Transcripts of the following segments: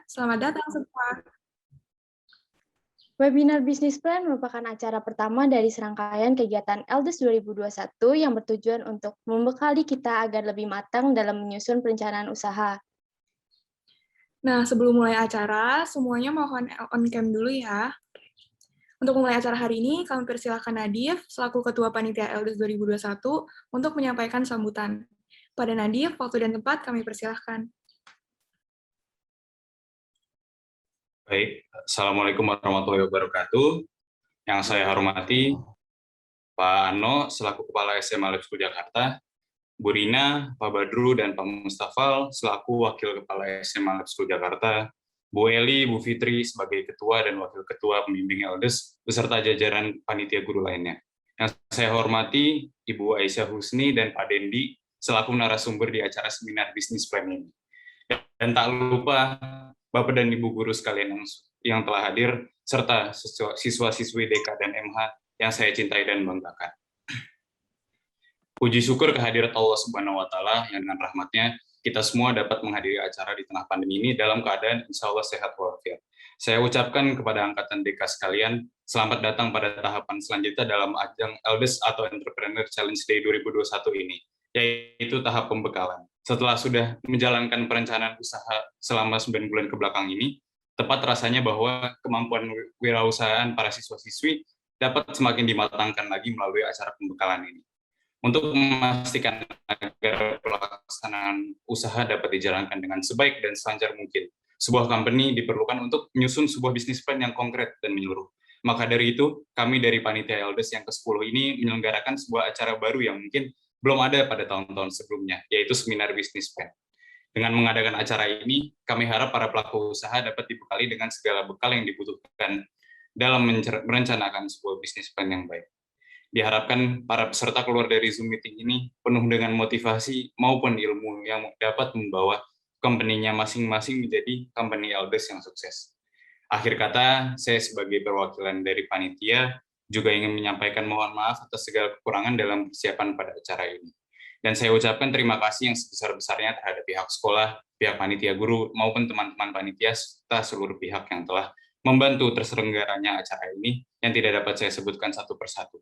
Selamat datang semua. Webinar Business Plan merupakan acara pertama dari serangkaian kegiatan LDES 2021 yang bertujuan untuk membekali kita agar lebih matang dalam menyusun perencanaan usaha. Nah, sebelum mulai acara, semuanya mohon on cam dulu ya. Untuk mulai acara hari ini, kami persilahkan Nadif, selaku Ketua Panitia LDES 2021, untuk menyampaikan sambutan. Pada Nadif, waktu dan tempat kami persilahkan. Baik, Assalamualaikum warahmatullahi wabarakatuh. Yang saya hormati Pak Ano selaku Kepala SMA Lab School Jakarta, Bu Rina, Pak Badru, dan Pak Mustafal selaku Wakil Kepala SMA Lab School Jakarta, Bu Eli, Bu Fitri sebagai Ketua dan Wakil Ketua Pembimbing LDES, beserta jajaran panitia guru lainnya. Yang saya hormati Ibu Aisyah Husni dan Pak Dendi selaku narasumber di acara seminar bisnis plan ini. Dan tak lupa Bapak dan Ibu guru sekalian yang telah hadir, serta siswa-siswi DK dan MH yang saya cintai dan banggakan. Puji syukur kehadirat Allah Subhanahu wa Ta'ala yang dengan rahmatnya kita semua dapat menghadiri acara di tengah pandemi ini dalam keadaan insya Allah sehat walafiat. Saya ucapkan kepada angkatan DK sekalian, selamat datang pada tahapan selanjutnya dalam ajang LDES atau Entrepreneur Challenge Day 2021 ini, yaitu tahap pembekalan. Setelah sudah menjalankan perencanaan usaha selama 9 bulan ke belakang ini, tepat rasanya bahwa kemampuan wirausahaan para siswa-siswi dapat semakin dimatangkan lagi melalui acara pembekalan ini. Untuk memastikan agar pelaksanaan usaha dapat dijalankan dengan sebaik dan selancar mungkin, sebuah company diperlukan untuk menyusun sebuah bisnis plan yang konkret dan menyeluruh. Maka dari itu, kami dari Panitia LDES yang ke-10 ini menyelenggarakan sebuah acara baru yang mungkin belum ada pada tahun-tahun sebelumnya, yaitu seminar bisnis plan. Dengan mengadakan acara ini, kami harap para pelaku usaha dapat dibekali dengan segala bekal yang dibutuhkan dalam merencanakan sebuah bisnis plan yang baik. Diharapkan para peserta keluar dari Zoom meeting ini penuh dengan motivasi maupun ilmu yang dapat membawa company-nya masing-masing menjadi company LDES yang sukses. Akhir kata, saya sebagai perwakilan dari panitia juga ingin menyampaikan mohon maaf atas segala kekurangan dalam persiapan pada acara ini. Dan saya ucapkan terima kasih yang sebesar-besarnya terhadap pihak sekolah, pihak panitia guru, maupun teman-teman panitia, serta seluruh pihak yang telah membantu terselenggaranya acara ini yang tidak dapat saya sebutkan satu persatu.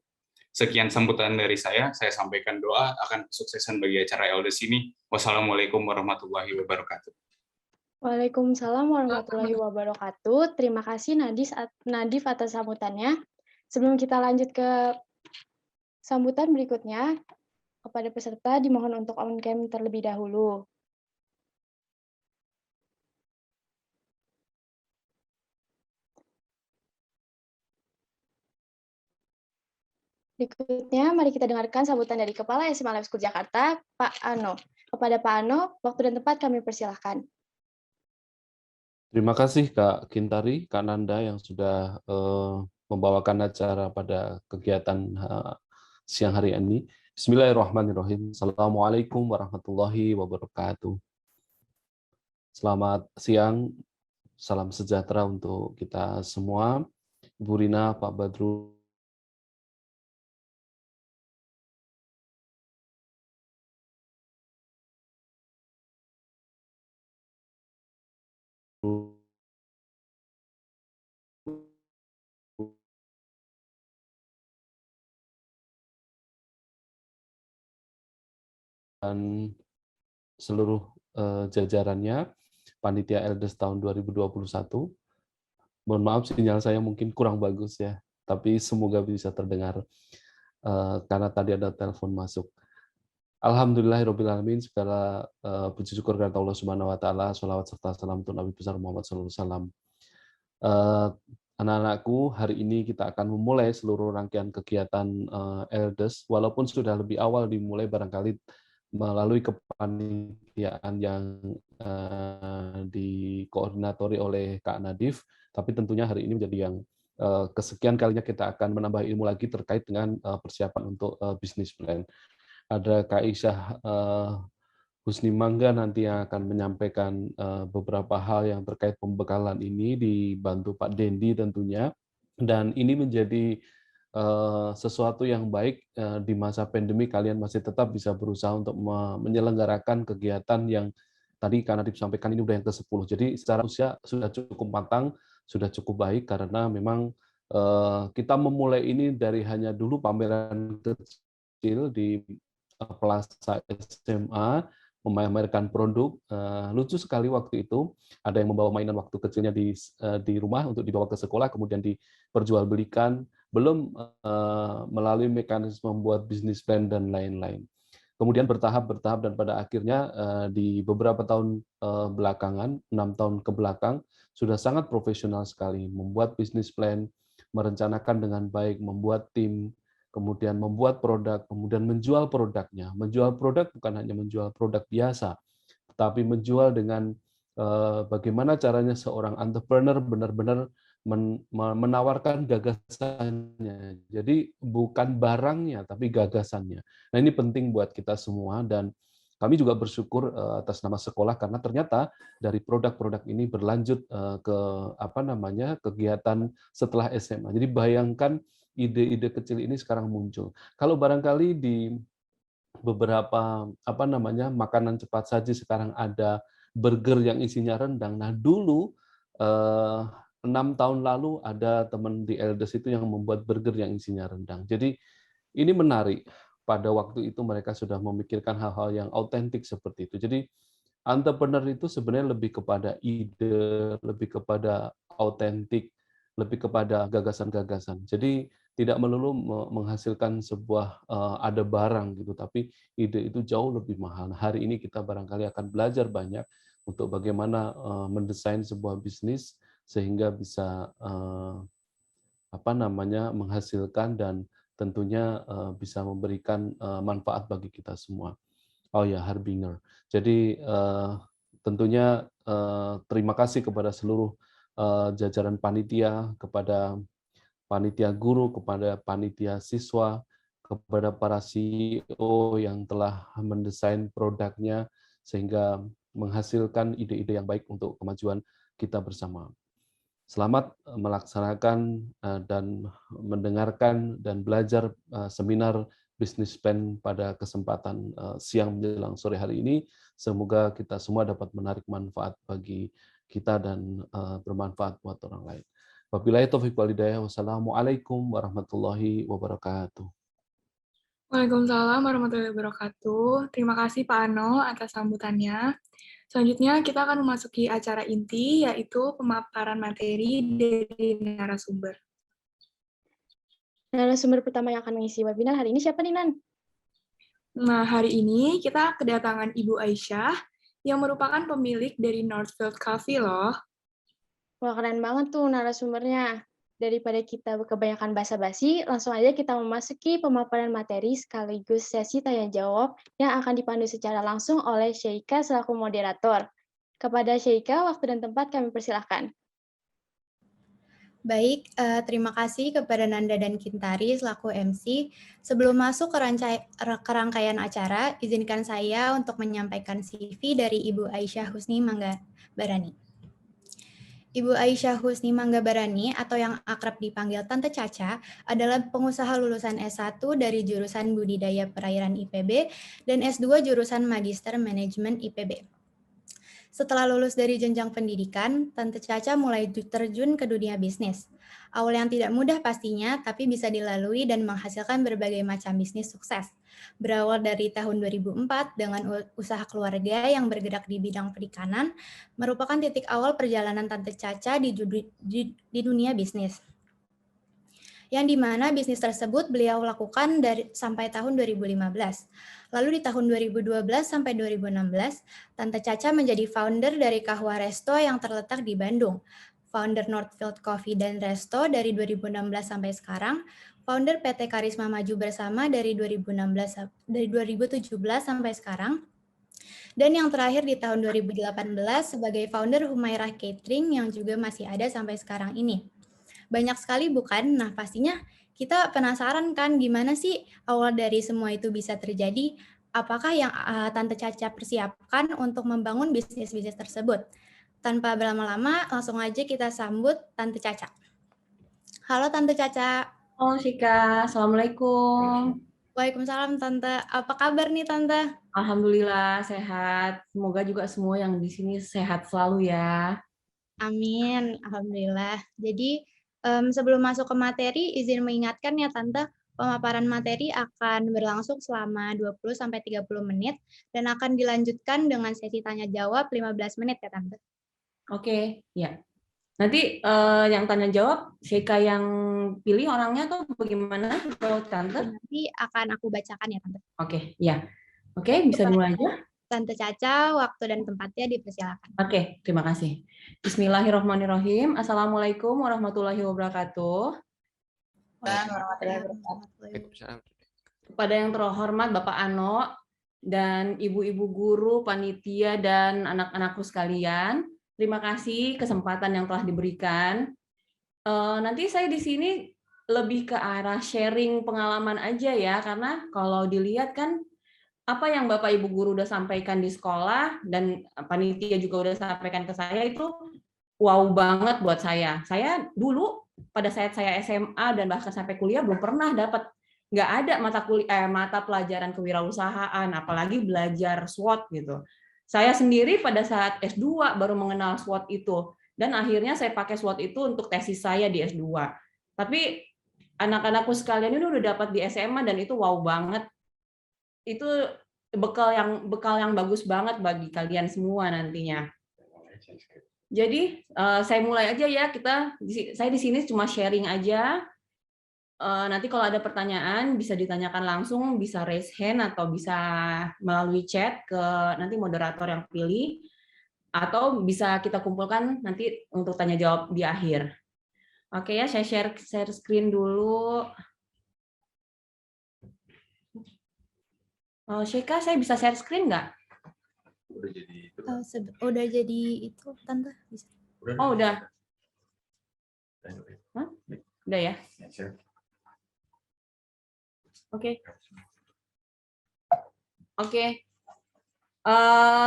Sekian sambutan dari saya sampaikan doa akan kesuksesan bagi acara LDES ini. Wassalamualaikum warahmatullahi wabarakatuh. Waalaikumsalam warahmatullahi wabarakatuh. Terima kasih Nadif atas sambutannya. Sebelum kita lanjut ke sambutan berikutnya, kepada peserta dimohon untuk on cam terlebih dahulu. Berikutnya, mari kita dengarkan sambutan dari Kepala SMA Lab School Jakarta, Pak Ano. Kepada Pak Ano, waktu dan tempat kami persilahkan. Terima kasih Kak Kintari, Kak Nanda yang sudah membawakan acara pada kegiatan siang hari ini. Bismillahirrahmanirrahim. Assalamualaikum warahmatullahi wabarakatuh. Selamat siang, salam sejahtera untuk kita semua. Bu Rina, Pak Badru, dan seluruh jajarannya, Panitia LDES tahun 2021. Mohon maaf sinyal saya mungkin kurang bagus ya, tapi semoga bisa terdengar karena tadi ada telepon masuk. Alhamdulillahirrabbilalamin, segala puji syukur kepada Allah Subhanahu wa Ta'ala, sholawat serta salam untuk Nabi besar Muhammad SAW. Anak-anakku, hari ini kita akan memulai seluruh rangkaian kegiatan LDES, walaupun sudah lebih awal dimulai barangkali melalui kepanitiaan yang dikoordinatori oleh Kak Nadif, tapi tentunya hari ini menjadi yang kesekian kalinya kita akan menambah ilmu lagi terkait dengan persiapan untuk bisnis plan. Ada Kak Aisyah Husni Mangga nanti yang akan menyampaikan beberapa hal yang terkait pembekalan ini, dibantu Pak Dendi tentunya. Dan ini menjadi sesuatu yang baik di masa pandemi, kalian masih tetap bisa berusaha untuk menyelenggarakan kegiatan yang tadi Kak Nadif sampaikan ini udah yang ke-10. Jadi secara usia sudah cukup matang, sudah cukup baik karena memang kita memulai ini dari hanya dulu pameran kecil di Plaza SMA, memamerkan produk. Lucu sekali waktu itu, ada yang membawa mainan waktu kecilnya di rumah untuk dibawa ke sekolah, kemudian diperjualbelikan, belum melalui mekanisme membuat bisnis plan dan lain-lain. Kemudian bertahap dan pada akhirnya di beberapa tahun belakangan, 6 tahun ke belakang, sudah sangat profesional sekali, membuat bisnis plan, merencanakan dengan baik, membuat tim, kemudian membuat produk, kemudian menjual produknya. Menjual produk bukan hanya menjual produk biasa, tetapi menjual dengan bagaimana caranya seorang entrepreneur benar-benar menawarkan gagasannya. Jadi bukan barangnya, tapi gagasannya. Nah, ini penting buat kita semua dan kami juga bersyukur atas nama sekolah karena ternyata dari produk-produk ini berlanjut ke kegiatan setelah SMA. Jadi bayangkan ide-ide kecil ini sekarang muncul. Kalau barangkali di beberapa makanan cepat saji sekarang ada burger yang isinya rendang. Nah, dulu 6 tahun lalu ada teman di Eldes itu yang membuat burger yang isinya rendang. Jadi ini menarik. Pada waktu itu mereka sudah memikirkan hal-hal yang autentik seperti itu. Jadi entrepreneur itu sebenarnya lebih kepada ide, lebih kepada autentik, lebih kepada gagasan-gagasan. Jadi tidak melulu menghasilkan sebuah ada barang gitu, tapi ide itu jauh lebih mahal. Hari ini kita barangkali akan belajar banyak untuk bagaimana mendesain sebuah bisnis sehingga bisa menghasilkan dan tentunya bisa memberikan manfaat bagi kita semua. Oh ya, Harbinger. Jadi tentunya terima kasih kepada seluruh jajaran panitia, kepada panitia guru, kepada panitia siswa, kepada para CEO yang telah mendesain produknya sehingga menghasilkan ide-ide yang baik untuk kemajuan kita bersama. Selamat melaksanakan dan mendengarkan dan belajar seminar Business Plan pada kesempatan siang menjelang sore hari ini. Semoga kita semua dapat menarik manfaat bagi kita dan bermanfaat buat orang lain. Wabillahi taufiq wal hidayah. Wassalamualaikum warahmatullahi wabarakatuh. Waalaikumsalam warahmatullahi wabarakatuh. Terima kasih Pak Ano atas sambutannya. Selanjutnya kita akan memasuki acara inti, yaitu pemaparan materi dari narasumber. Narasumber pertama yang akan mengisi webinar hari ini siapa nih, Nan? Nah, hari ini kita kedatangan Ibu Aisyah, yang merupakan pemilik dari Northfield Coffee loh. Wah, keren banget tuh narasumbernya. Daripada kita kebanyakan basa-basi, langsung aja kita memasuki pemaparan materi sekaligus sesi tanya-jawab yang akan dipandu secara langsung oleh Syeika selaku moderator. Kepada Syeika, waktu dan tempat kami persilahkan. Baik, terima kasih kepada Nanda dan Kintari selaku MC. Sebelum masuk ke rangkaian acara, izinkan saya untuk menyampaikan CV dari Ibu Aisyah Husni Manggabarani. Ibu Aisyah Husni Manggabarani atau yang akrab dipanggil Tante Caca adalah pengusaha lulusan S1 dari jurusan Budidaya Perairan IPB dan S2 jurusan Magister Manajemen IPB. Setelah lulus dari jenjang pendidikan, Tante Caca mulai terjun ke dunia bisnis. Awal yang tidak mudah pastinya, tapi bisa dilalui dan menghasilkan berbagai macam bisnis sukses. Berawal dari tahun 2004 dengan usaha keluarga yang bergerak di bidang perikanan, merupakan titik awal perjalanan Tante Caca di dunia bisnis. Yang dimana bisnis tersebut beliau lakukan sampai tahun 2015. Lalu di tahun 2012 sampai 2016, Tante Caca menjadi founder dari Kahwa Resto yang terletak di Bandung, founder Northfield Coffee dan Resto dari 2016 sampai sekarang, founder PT Karisma Maju Bersama dari 2017 sampai sekarang, dan yang terakhir di tahun 2018 sebagai founder Humairah Catering yang juga masih ada sampai sekarang ini. Banyak sekali bukan? Nah, pastinya kita penasaran kan gimana sih awal dari semua itu bisa terjadi? Apakah yang Tante Caca persiapkan untuk membangun bisnis-bisnis tersebut? Tanpa berlama-lama, langsung aja kita sambut Tante Caca. Halo Tante Caca. Halo Sika, Assalamualaikum. Waalaikumsalam Tante. Apa kabar nih Tante? Alhamdulillah sehat. Semoga juga semua yang di sini sehat selalu ya. Amin, alhamdulillah. Jadi sebelum masuk ke materi, izin mengingatkan ya Tante, pemaparan materi akan berlangsung selama 20-30 menit dan akan dilanjutkan dengan sesi tanya jawab 15 menit ya Tante. Oke, ya. Nanti yang tanya jawab, Sheikha yang pilih orangnya tuh bagaimana kalau Tante? Nanti akan aku bacakan ya Tante. Oke, ya. Oke, bisa dimulai aja. Tante Caca, waktu dan tempatnya dipersilakan. Oke, terima kasih. Bismillahirrahmanirrahim. Assalamualaikum warahmatullahi wabarakatuh. Kepada yang terhormat Bapak Ano dan ibu-ibu guru, panitia, dan anak-anakku sekalian, terima kasih kesempatan yang telah diberikan. Nanti saya di sini lebih ke arah sharing pengalaman aja ya, karena kalau dilihat kan apa yang Bapak Ibu guru udah sampaikan di sekolah dan panitia juga udah sampaikan ke saya itu wow banget buat saya. Saya dulu pada saat saya SMA dan bahkan sampai kuliah belum pernah dapat, nggak ada mata pelajaran kewirausahaan, apalagi belajar SWOT gitu. Saya sendiri pada saat S2 baru mengenal SWOT itu, dan akhirnya saya pakai SWOT itu untuk tesis saya di S2. Tapi anak-anakku sekalian ini udah dapat di SMA dan itu wow banget. Itu bekal yang bagus banget bagi kalian semua nantinya. Jadi saya mulai aja ya, saya di sini cuma sharing aja. Nanti kalau ada pertanyaan bisa ditanyakan langsung, bisa raise hand atau bisa melalui chat ke nanti moderator yang pilih, atau bisa kita kumpulkan nanti untuk tanya jawab di akhir. Oke ya, saya share screen dulu. Sheikha, saya bisa share screen nggak? Udah jadi itu, Tante. Bisa. Oh, udah. Hah? Udah ya? Oke. Oke.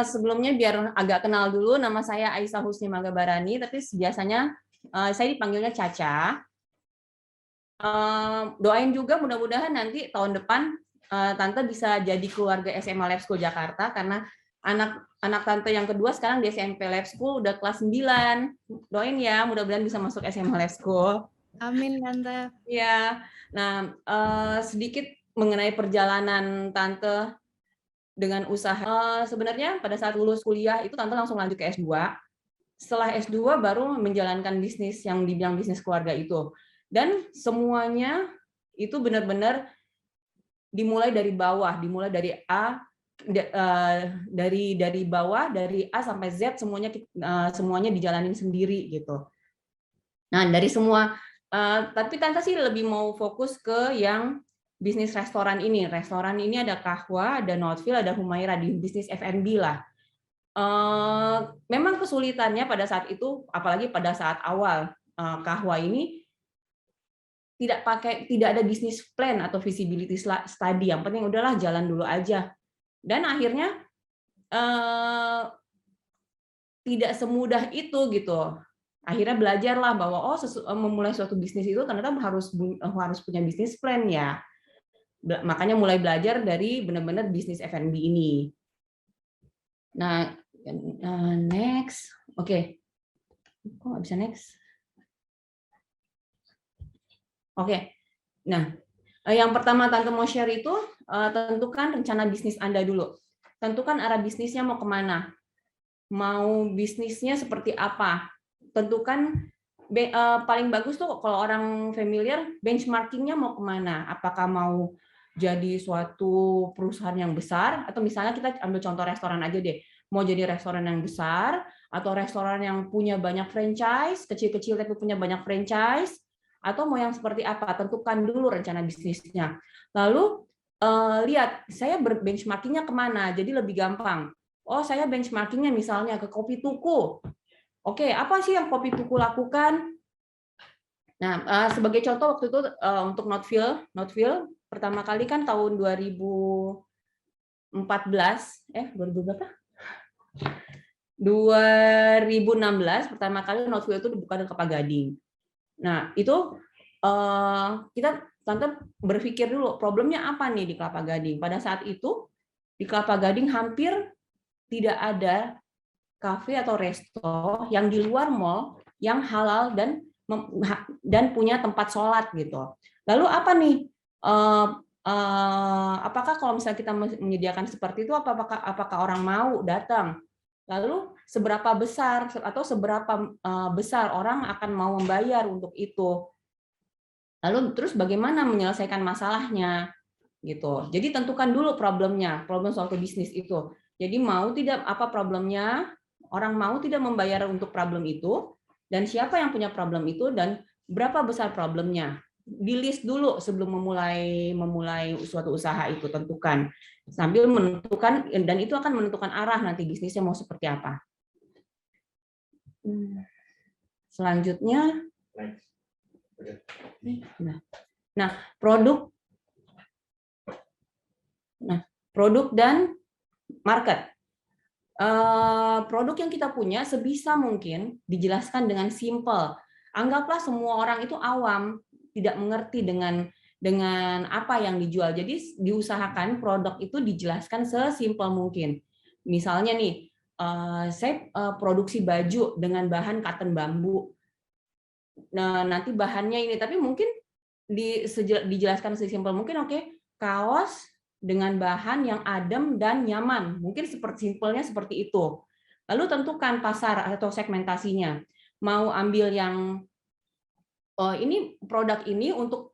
Sebelumnya biar agak kenal dulu, nama saya Aisyah Husni Magabarani, tapi biasanya saya dipanggilnya Caca. Doain juga mudah-mudahan nanti tahun depan Tante bisa jadi keluarga SMA Lab School Jakarta, karena anak Tante yang kedua sekarang di SMP Lab School udah kelas 9. Doain ya, mudah-mudahan bisa masuk SMA Lab School. Amin, Tante. Ya, nah sedikit mengenai perjalanan Tante dengan usaha. Sebenarnya pada saat lulus kuliah itu Tante langsung lanjut ke S2. Setelah S2 baru menjalankan bisnis yang dibilang bisnis keluarga itu. Dan semuanya itu benar-benar dimulai dari bawah, dimulai dari A, dari bawah, dari A sampai Z semuanya dijalanin sendiri gitu. Nah, dari semua tapi Tante sih lebih mau fokus ke yang bisnis restoran ini. Restoran ini ada Kahwa, ada Northfield, ada Humaira, di bisnis F&B lah. Memang kesulitannya pada saat itu, apalagi pada saat awal Kahwa ini tidak ada bisnis plan atau visibility study. Yang penting udahlah jalan dulu aja. Dan akhirnya tidak semudah itu gitu. Akhirnya belajarlah bahwa memulai suatu bisnis itu ternyata harus punya bisnis plan ya. Makanya mulai belajar dari benar-benar bisnis F&B ini. Nah, next. Oke. Kok nggak bisa next? Oke. Nah, yang pertama Tante mau share itu tentukan rencana bisnis Anda dulu. Tentukan arah bisnisnya mau kemana. Mau bisnisnya seperti apa. Tentukan paling bagus tuh kalau orang familiar, benchmarkingnya mau kemana. Apakah mau jadi suatu perusahaan yang besar, atau misalnya kita ambil contoh restoran aja deh. Mau jadi restoran yang besar, atau restoran yang punya banyak franchise, kecil-kecil tapi punya banyak franchise, atau mau yang seperti apa. Tentukan dulu rencana bisnisnya. Lalu lihat, saya benchmarkingnya kemana, jadi lebih gampang. Oh, saya benchmarkingnya misalnya ke kopi tuku. Oke, apa sih yang kopi tuku lakukan? Nah, sebagai contoh waktu itu untuk Northfield pertama kali kan tahun 2014, 2000 berapa? 2016 pertama kali Northfield itu dibuka di Kelapa Gading. Nah, itu kita Tante berpikir dulu problemnya apa nih di Kelapa Gading. Pada saat itu di Kelapa Gading hampir tidak ada kafe atau resto yang di luar mall yang halal dan punya tempat sholat gitu. Lalu apa nih? Apakah kalau misalnya kita menyediakan seperti itu, apakah orang mau datang? Lalu seberapa besar atau seberapa besar orang akan mau membayar untuk itu? Lalu terus bagaimana menyelesaikan masalahnya? Gitu. Jadi tentukan dulu problemnya, problem solve bisnis itu. Jadi mau tidak apa problemnya? Orang mau tidak membayar untuk problem itu, dan siapa yang punya problem itu, dan berapa besar problemnya. Di list dulu sebelum memulai suatu usaha itu, tentukan. Sambil menentukan, dan itu akan menentukan arah nanti bisnisnya mau seperti apa. Selanjutnya, nah produk dan market. Produk yang kita punya sebisa mungkin dijelaskan dengan simple. Anggaplah semua orang itu awam, tidak mengerti dengan apa yang dijual. Jadi diusahakan produk itu dijelaskan sesimpel mungkin. Misalnya nih, saya produksi baju dengan bahan cotton bambu. Nah, nanti bahannya ini, tapi mungkin dijelaskan sesimpel mungkin. Oke, kaos dengan bahan yang adem dan nyaman. Mungkin simpelnya seperti itu. Lalu tentukan pasar atau segmentasinya. Mau ambil yang ini produk ini untuk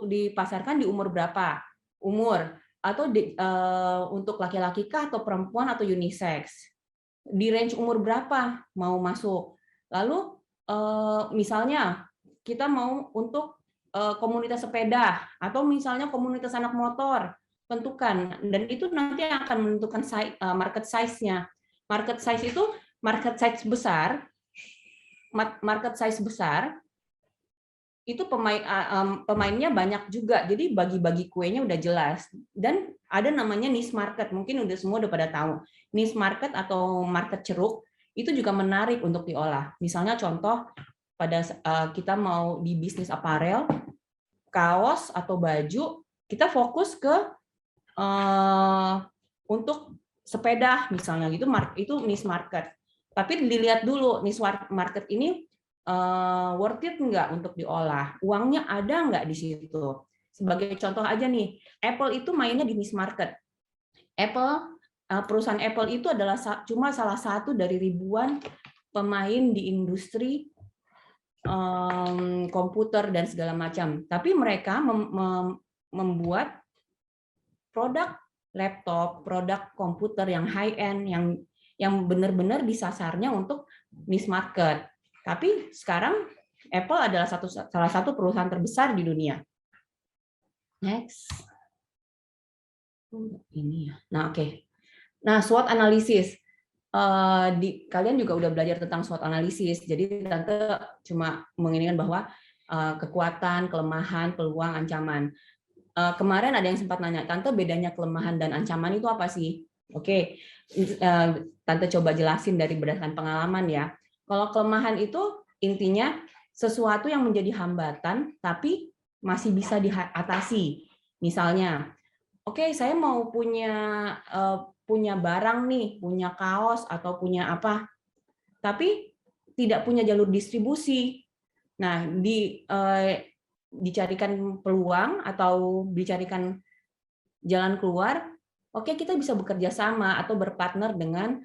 dipasarkan di umur berapa? Umur atau untuk laki-laki kah atau perempuan atau unisex? Di range umur berapa mau masuk? Lalu misalnya kita mau untuk komunitas sepeda atau misalnya komunitas anak motor. Tentukan, dan itu nanti akan menentukan market size-nya. Market size itu besar itu pemainnya banyak juga, jadi bagi-bagi kuenya udah jelas. Dan ada namanya niche market, mungkin semua udah pada tahu. Niche market atau market ceruk itu juga menarik untuk diolah. Misalnya contoh pada kita mau di bisnis aparel, kaos atau baju, kita fokus ke untuk sepeda misalnya gitu, itu niche market. Tapi dilihat dulu niche market ini worth it nggak untuk diolah, uangnya ada nggak di situ. Sebagai contoh aja nih, Apple itu mainnya di niche market. Perusahaan Apple itu adalah cuma salah satu dari ribuan pemain di industri komputer dan segala macam. Tapi mereka membuat produk laptop, produk komputer yang high end, yang benar-benar disasarnya untuk niche market. Tapi sekarang Apple adalah salah satu perusahaan terbesar di dunia. Next. Ini ya. Nah, oke. Nah, SWOT analisis. Kalian juga udah belajar tentang SWOT analisis. Jadi Tante cuma menginginkan bahwa kekuatan, kelemahan, peluang, ancaman. Kemarin ada yang sempat nanya, Tante bedanya kelemahan dan ancaman itu apa sih? Oke, Tante coba jelasin dari berdasarkan pengalaman ya. Kalau kelemahan itu intinya sesuatu yang menjadi hambatan tapi masih bisa diatasi. Misalnya, oke, saya mau punya barang nih, punya kaos atau punya apa, tapi tidak punya jalur distribusi. Nah, dicarikan peluang atau dicarikan jalan keluar, oke, kita bisa bekerja sama atau berpartner dengan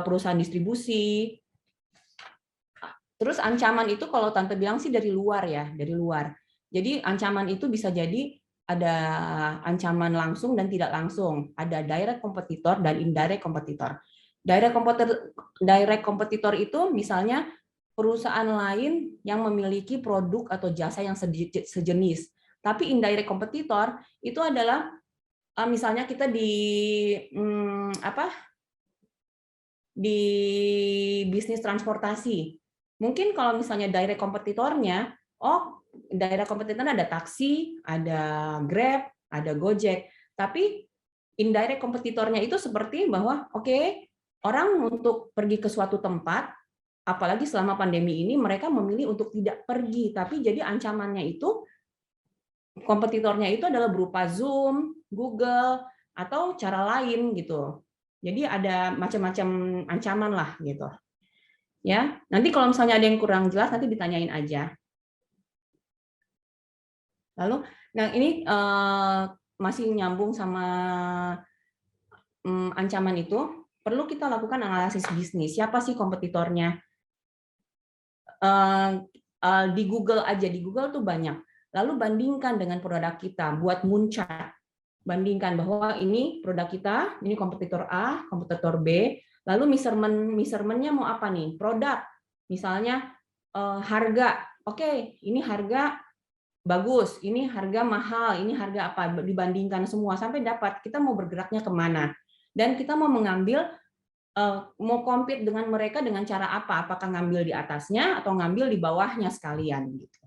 perusahaan distribusi. Terus ancaman itu kalau Tante bilang sih dari luar ya, dari luar. Jadi ancaman itu bisa jadi ada ancaman langsung dan tidak langsung, ada direct kompetitor dan indirect kompetitor. Direct kompetitor itu misalnya perusahaan lain yang memiliki produk atau jasa yang sejenis. Tapi indirect kompetitor itu adalah misalnya kita di bisnis transportasi. Mungkin kalau misalnya direct kompetitornya, direct kompetitornya ada taksi, ada Grab, ada Gojek. Tapi indirect kompetitornya itu seperti bahwa orang untuk pergi ke suatu tempat, apalagi selama pandemi ini mereka memilih untuk tidak pergi, tapi jadi ancamannya itu kompetitornya itu adalah berupa Zoom, Google, atau cara lain gitu. Jadi ada macam-macam ancaman lah gitu. Ya, nanti kalau misalnya ada yang kurang jelas nanti ditanyain aja. Lalu, nah ini masih nyambung sama ancaman itu, perlu kita lakukan analisis bisnis. Siapa sih kompetitornya? Di Google aja, di Google tuh banyak. Lalu bandingkan dengan produk kita, buat moonchart. Bandingkan bahwa ini produk kita, ini kompetitor A, kompetitor B, lalu measurement-nya mau apa nih? Produk, misalnya harga. Oke, ini harga bagus, ini harga mahal, ini harga apa? Dibandingkan semua sampai dapat kita mau bergeraknya kemana. Dan kita mau mengambil, mau compete dengan mereka dengan cara apa? Apakah ngambil di atasnya atau ngambil di bawahnya sekalian gitu.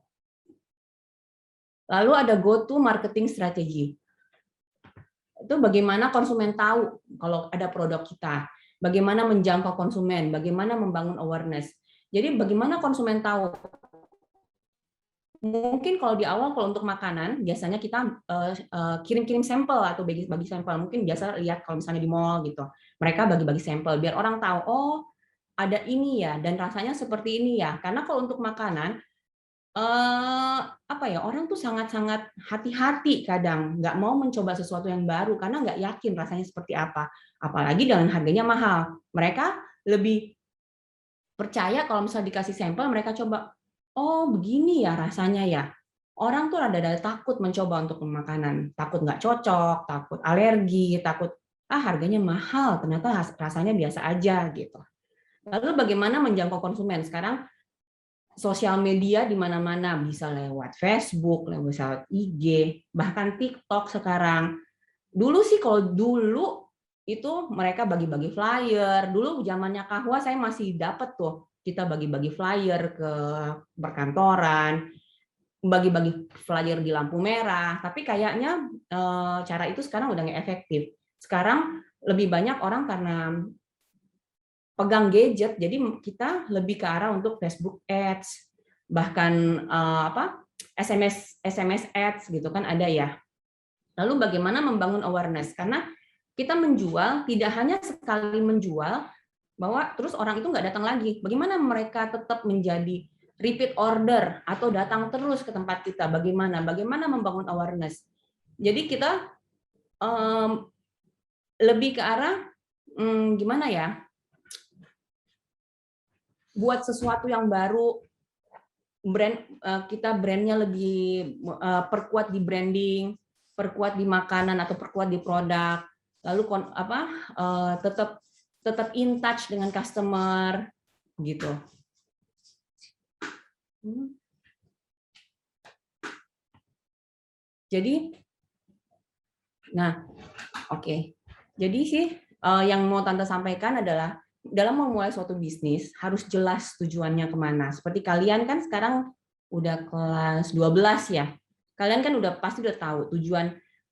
Lalu ada go to marketing strategy. Itu bagaimana konsumen tahu kalau ada produk kita, bagaimana menjangkau konsumen, bagaimana membangun awareness. Jadi bagaimana konsumen tahu? Mungkin kalau di awal kalau untuk makanan biasanya kita kirim-kirim sampel atau bagi sampel. Mungkin biasa lihat kalau misalnya di mall gitu. Mereka bagi-bagi sampel biar orang tahu, oh ada ini ya dan rasanya seperti ini ya. Karena kalau untuk makanan apa ya, orang tuh sangat-sangat hati-hati kadang nggak mau mencoba sesuatu yang baru karena nggak yakin rasanya seperti apa, apalagi dengan harganya mahal. Mereka lebih percaya kalau misalnya dikasih sampel mereka coba, oh begini ya rasanya ya. Orang tuh rada-rada takut mencoba untuk makanan, takut nggak cocok, takut alergi, takut harganya mahal, ternyata rasanya biasa aja gitu. Lalu bagaimana menjangkau konsumen? Sekarang sosial media di mana-mana, bisa lewat Facebook, lewat IG, bahkan TikTok sekarang. Dulu sih kalau dulu itu mereka bagi-bagi flyer. Dulu zamannya Kahwa saya masih dapat tuh kita bagi-bagi flyer ke perkantoran, bagi-bagi flyer di lampu merah. Tapi kayaknya cara itu sekarang udah nggak efektif. Sekarang lebih banyak orang karena pegang gadget, jadi kita lebih ke arah untuk Facebook Ads, bahkan SMS Ads gitu kan ada ya. Lalu bagaimana membangun awareness? Karena kita menjual tidak hanya sekali menjual bahwa terus orang itu nggak datang lagi. Bagaimana mereka tetap menjadi repeat order atau datang terus ke tempat kita? Bagaimana membangun awareness? Jadi kita lebih ke arah gimana ya? Buat sesuatu yang baru, kita brandnya lebih perkuat di branding, perkuat di makanan atau perkuat di produk, lalu tetap in touch dengan customer gitu. Jadi, nah, oke. Jadi sih yang mau Tante sampaikan adalah dalam memulai suatu bisnis harus jelas tujuannya kemana. Seperti kalian kan sekarang udah kelas 12 ya. Kalian kan pasti udah tahu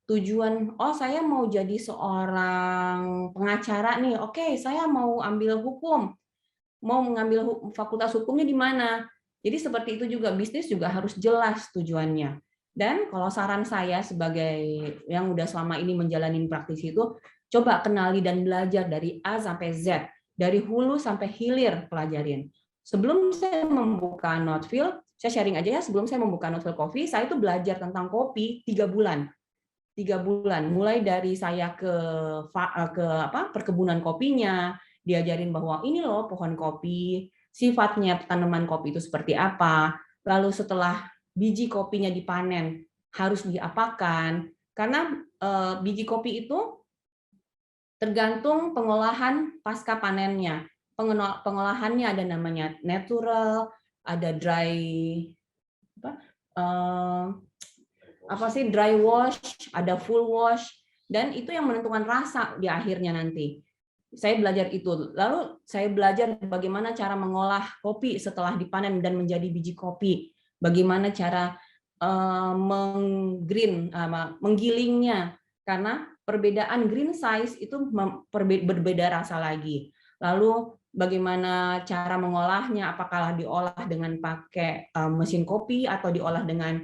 tujuan, oh saya mau jadi seorang pengacara nih. Oke, saya mau ambil hukum. Mau mengambil fakultas hukumnya di mana? Jadi seperti itu juga bisnis juga harus jelas tujuannya. Dan kalau saran saya sebagai yang udah selama ini menjalani praktisi itu, coba kenali dan belajar dari A sampai Z. Dari hulu sampai hilir pelajarin. Sebelum saya membuka Notefield, saya sharing aja ya, sebelum saya membuka Notefield Coffee, saya itu belajar tentang kopi 3 bulan. 3 bulan, mulai dari saya ke perkebunan kopinya, diajarin bahwa ini loh pohon kopi, sifatnya tanaman kopi itu seperti apa, lalu setelah biji kopinya dipanen, harus diapakan, karena biji kopi itu tergantung pengolahan pasca panennya. Pengolahannya ada namanya natural, ada dry dry wash, ada full wash, dan itu yang menentukan rasa di akhirnya nanti. Saya belajar itu. Lalu saya belajar bagaimana cara mengolah kopi setelah dipanen dan menjadi biji kopi. Bagaimana cara menggilingnya, karena perbedaan green size itu berbeda rasa lagi. Lalu bagaimana cara mengolahnya, apakah diolah dengan pakai mesin kopi atau diolah dengan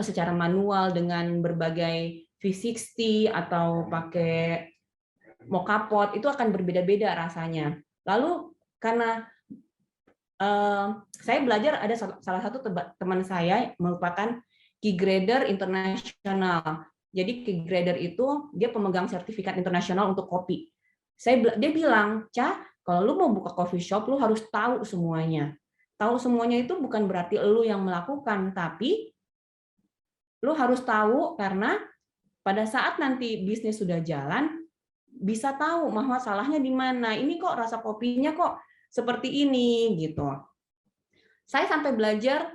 secara manual dengan berbagai V60 atau pakai mocapod, itu akan berbeda-beda rasanya. Lalu karena saya belajar, ada salah satu teman saya merupakan key grader internasional. Jadi key grader itu dia pemegang sertifikat internasional untuk kopi. Dia bilang, Ca, kalau lu mau buka coffee shop, lu harus tahu semuanya. Tahu semuanya itu bukan berarti lu yang melakukan, tapi lu harus tahu karena pada saat nanti bisnis sudah jalan, bisa tahu bahwa salahnya di mana. Ini kok rasa kopinya kok seperti ini gitu. Saya sampai belajar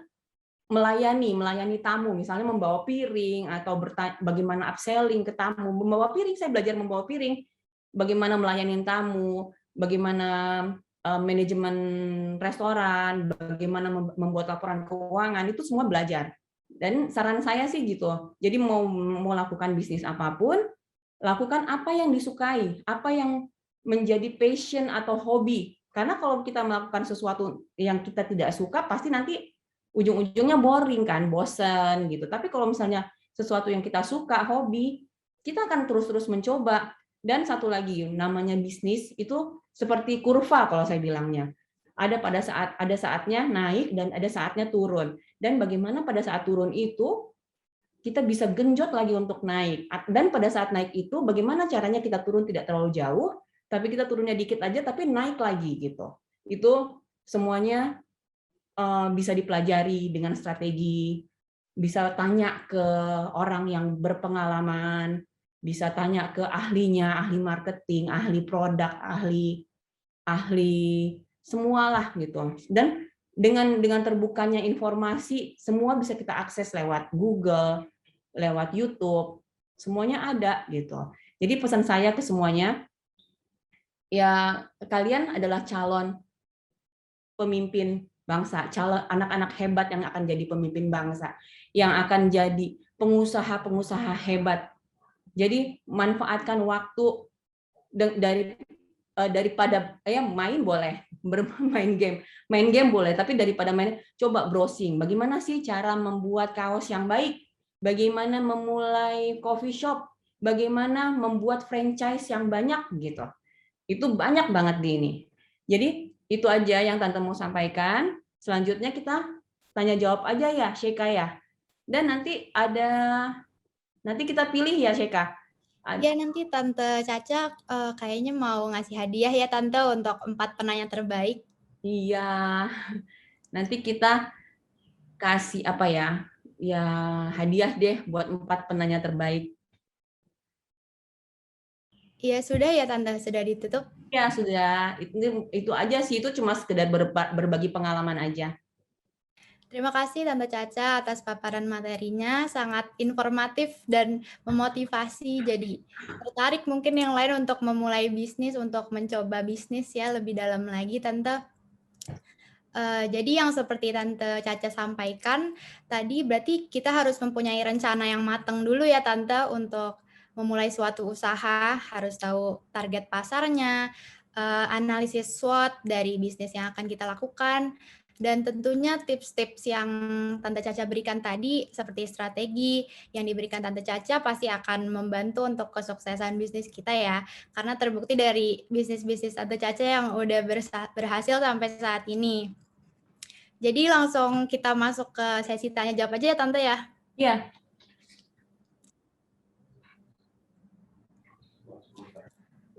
melayani tamu, misalnya membawa piring atau bagaimana upselling ke tamu. Membawa piring, saya belajar membawa piring, bagaimana melayani tamu, bagaimana manajemen restoran, bagaimana membuat laporan keuangan, itu semua belajar. Dan saran saya sih gitu. Jadi mau lakukan bisnis apapun, lakukan apa yang disukai, apa yang menjadi passion atau hobi. Karena kalau kita melakukan sesuatu yang kita tidak suka, pasti nanti ujung-ujungnya boring kan, bosen gitu. Tapi kalau misalnya sesuatu yang kita suka, hobi, kita akan terus-terus mencoba. Dan satu lagi, namanya bisnis itu seperti kurva kalau saya bilangnya. Ada saatnya naik dan ada saatnya turun. Dan bagaimana pada saat turun itu kita bisa genjot lagi untuk naik. Dan pada saat naik itu bagaimana caranya kita turun tidak terlalu jauh, tapi kita turunnya dikit aja tapi naik lagi gitu. Itu semuanya bisa dipelajari dengan strategi, bisa tanya ke orang yang berpengalaman, bisa tanya ke ahlinya, ahli marketing, ahli produk, ahli semualah gitu. Dan dengan terbukanya informasi, semua bisa kita akses lewat Google, lewat YouTube, semuanya ada gitu. Jadi pesan saya ke semuanya, ya kalian adalah calon pemimpin bangsa, calon anak-anak hebat yang akan jadi pemimpin bangsa, yang akan jadi pengusaha-pengusaha hebat. Jadi manfaatkan waktu daripada main boleh, bermain game. Main game boleh, tapi daripada main, coba browsing. Bagaimana sih cara membuat kaos yang baik? Bagaimana memulai coffee shop? Bagaimana membuat franchise yang banyak gitu. Itu banyak banget di ini. Jadi itu aja yang Tante mau sampaikan. Selanjutnya kita tanya jawab aja ya, Syeka ya. Dan nanti kita pilih ya, Syeka. Ya, nanti Tante Caca kayaknya mau ngasih hadiah ya, Tante, untuk 4 penanya terbaik. Iya, nanti kita kasih apa ya? Ya, hadiah deh buat 4 penanya terbaik. Iya, sudah ya, Tante, sudah ditutup. Ya, sudah. Itu aja sih, itu cuma sekedar berbagi pengalaman aja. Terima kasih Tante Caca atas paparan materinya, sangat informatif dan memotivasi. Jadi tertarik mungkin yang lain untuk memulai bisnis, untuk mencoba bisnis ya lebih dalam lagi, Tante. Jadi yang seperti Tante Caca sampaikan tadi, berarti kita harus mempunyai rencana yang matang dulu ya, Tante, untuk memulai suatu usaha, harus tahu target pasarnya, analisis SWOT dari bisnis yang akan kita lakukan, dan tentunya tips-tips yang Tante Caca berikan tadi, seperti strategi yang diberikan Tante Caca pasti akan membantu untuk kesuksesan bisnis kita ya. Karena terbukti dari bisnis-bisnis Tante Caca yang udah berhasil sampai saat ini. Jadi langsung kita masuk ke sesi tanya jawab aja ya, Tante ya? Iya.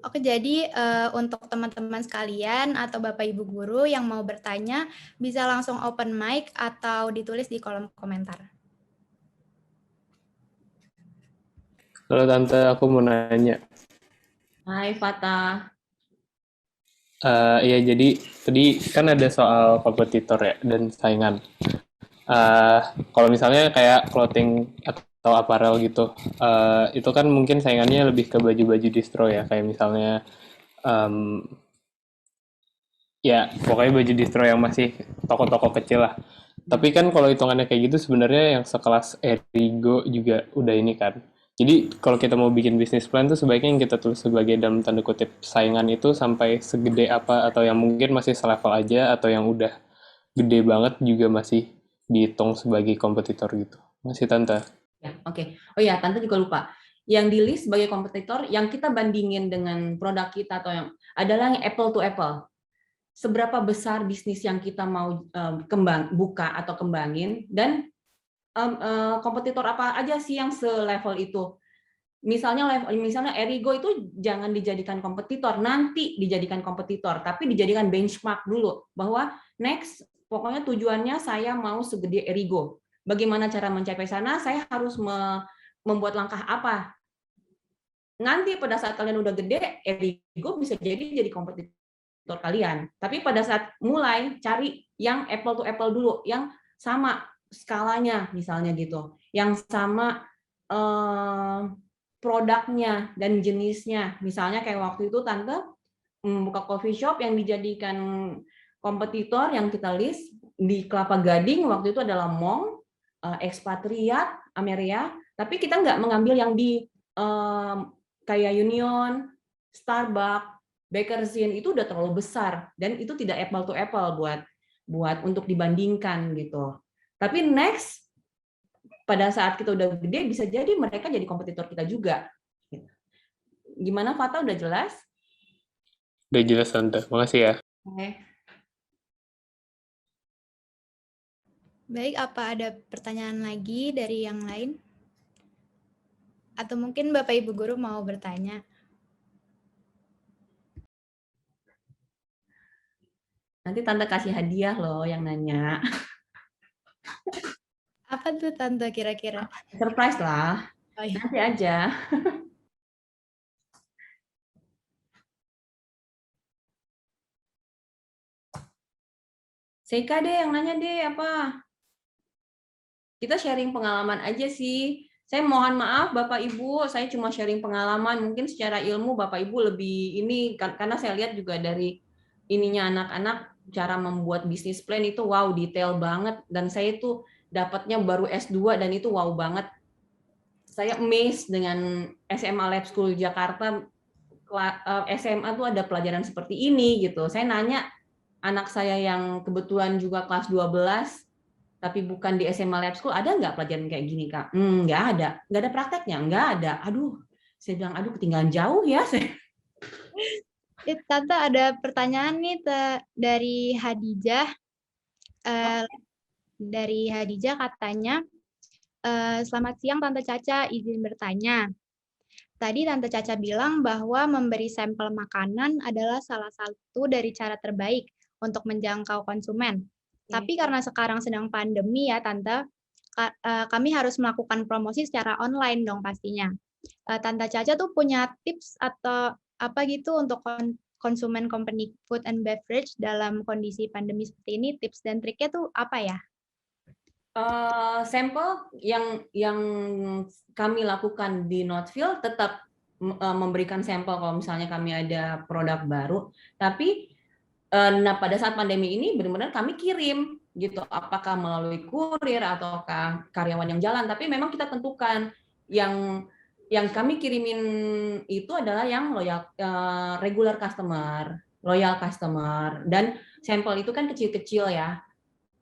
Oke, jadi untuk teman-teman sekalian atau Bapak Ibu guru yang mau bertanya, bisa langsung open mic atau ditulis di kolom komentar. Halo Tante, aku mau nanya. Hai Fatah. Iya, jadi tadi kan ada soal kompetitor ya dan saingan. Kalau misalnya kayak clothing atau apparel gitu, itu kan mungkin saingannya lebih ke baju-baju distro ya, kayak misalnya ya pokoknya baju distro yang masih toko-toko kecil lah. Tapi kan kalau hitungannya kayak gitu sebenarnya yang sekelas Erigo juga udah ini kan. Jadi kalau kita mau bikin bisnis plan tuh sebaiknya yang kita tulis sebagai dalam tanda kutip saingan itu sampai segede apa, atau yang mungkin masih selevel aja, atau yang udah gede banget juga masih dihitung sebagai kompetitor gitu. Masih Tante? Ya, oke. Oh ya, Tante juga lupa. yang di list sebagai kompetitor yang kita bandingin dengan produk kita atau yang adalah yang apple to apple. Seberapa besar bisnis yang kita mau buka atau kembangin, dan kompetitor apa aja sih yang selevel itu. Misalnya Erigo itu jangan dijadikan kompetitor, nanti dijadikan kompetitor, tapi dijadikan benchmark dulu bahwa next pokoknya tujuannya saya mau segede Erigo. Bagaimana cara mencapai sana? Saya harus membuat langkah apa? Nanti pada saat kalian udah gede, Erigo bisa jadi kompetitor kalian. Tapi pada saat mulai, cari yang apple to apple dulu, yang sama skalanya misalnya gitu, yang sama produknya dan jenisnya. Misalnya kayak waktu itu Tante buka coffee shop yang dijadikan kompetitor yang kita list di Kelapa Gading waktu itu adalah Mong, Expatriat, Ameria, tapi kita nggak mengambil yang di kayak Union, Starbucks, Bakersfield itu udah terlalu besar dan itu tidak apple to apple buat untuk dibandingkan gitu. Tapi next pada saat kita udah gede bisa jadi mereka jadi kompetitor kita juga. Gimana Fata, udah jelas? Udah jelas Tante, makasih ya. Oke. Baik, apa ada pertanyaan lagi dari yang lain? Atau mungkin Bapak Ibu Guru mau bertanya? Nanti Tante kasih hadiah loh yang nanya. Apa tuh Tante kira-kira? Surprise lah. Oh, iya. Nanti aja. Seika deh yang nanya deh apa? Kita sharing pengalaman aja sih. Saya mohon maaf Bapak Ibu, saya cuma sharing pengalaman. Mungkin secara ilmu Bapak Ibu lebih ini, karena saya lihat juga dari ininya anak-anak, cara membuat bisnis plan itu wow, detail banget. Dan saya itu dapatnya baru S2 dan itu wow banget. Saya amazed dengan SMA Lab School Jakarta, SMA tuh ada pelajaran seperti ini gitu. Saya nanya anak saya yang kebetulan juga kelas 12, tapi bukan di SMA Lab School, ada nggak pelajaran kayak gini, Kak? Nggak ada prakteknya, nggak ada. Aduh, saya bilang, aduh ketinggalan jauh ya. Tante ada pertanyaan nih dari Hadijah. Dari Hadijah katanya, selamat siang Tante Caca, izin bertanya. Tadi Tante Caca bilang bahwa memberi sampel makanan adalah salah satu dari cara terbaik untuk menjangkau konsumen. Tapi karena sekarang sedang pandemi ya Tante, kami harus melakukan promosi secara online dong pastinya. Tante Caca tuh punya tips atau apa gitu untuk konsumen company food and beverage dalam kondisi pandemi seperti ini, tips dan triknya tuh apa ya? Sampel yang kami lakukan di Northfield tetap memberikan sampel kalau misalnya kami ada produk baru, tapi nah pada saat pandemi ini benar-benar kami kirim gitu, apakah melalui kurir ataukah karyawan yang jalan, tapi memang kita tentukan yang kami kirimin itu adalah yang loyal, regular customer, loyal customer, dan sampel itu kan kecil-kecil ya,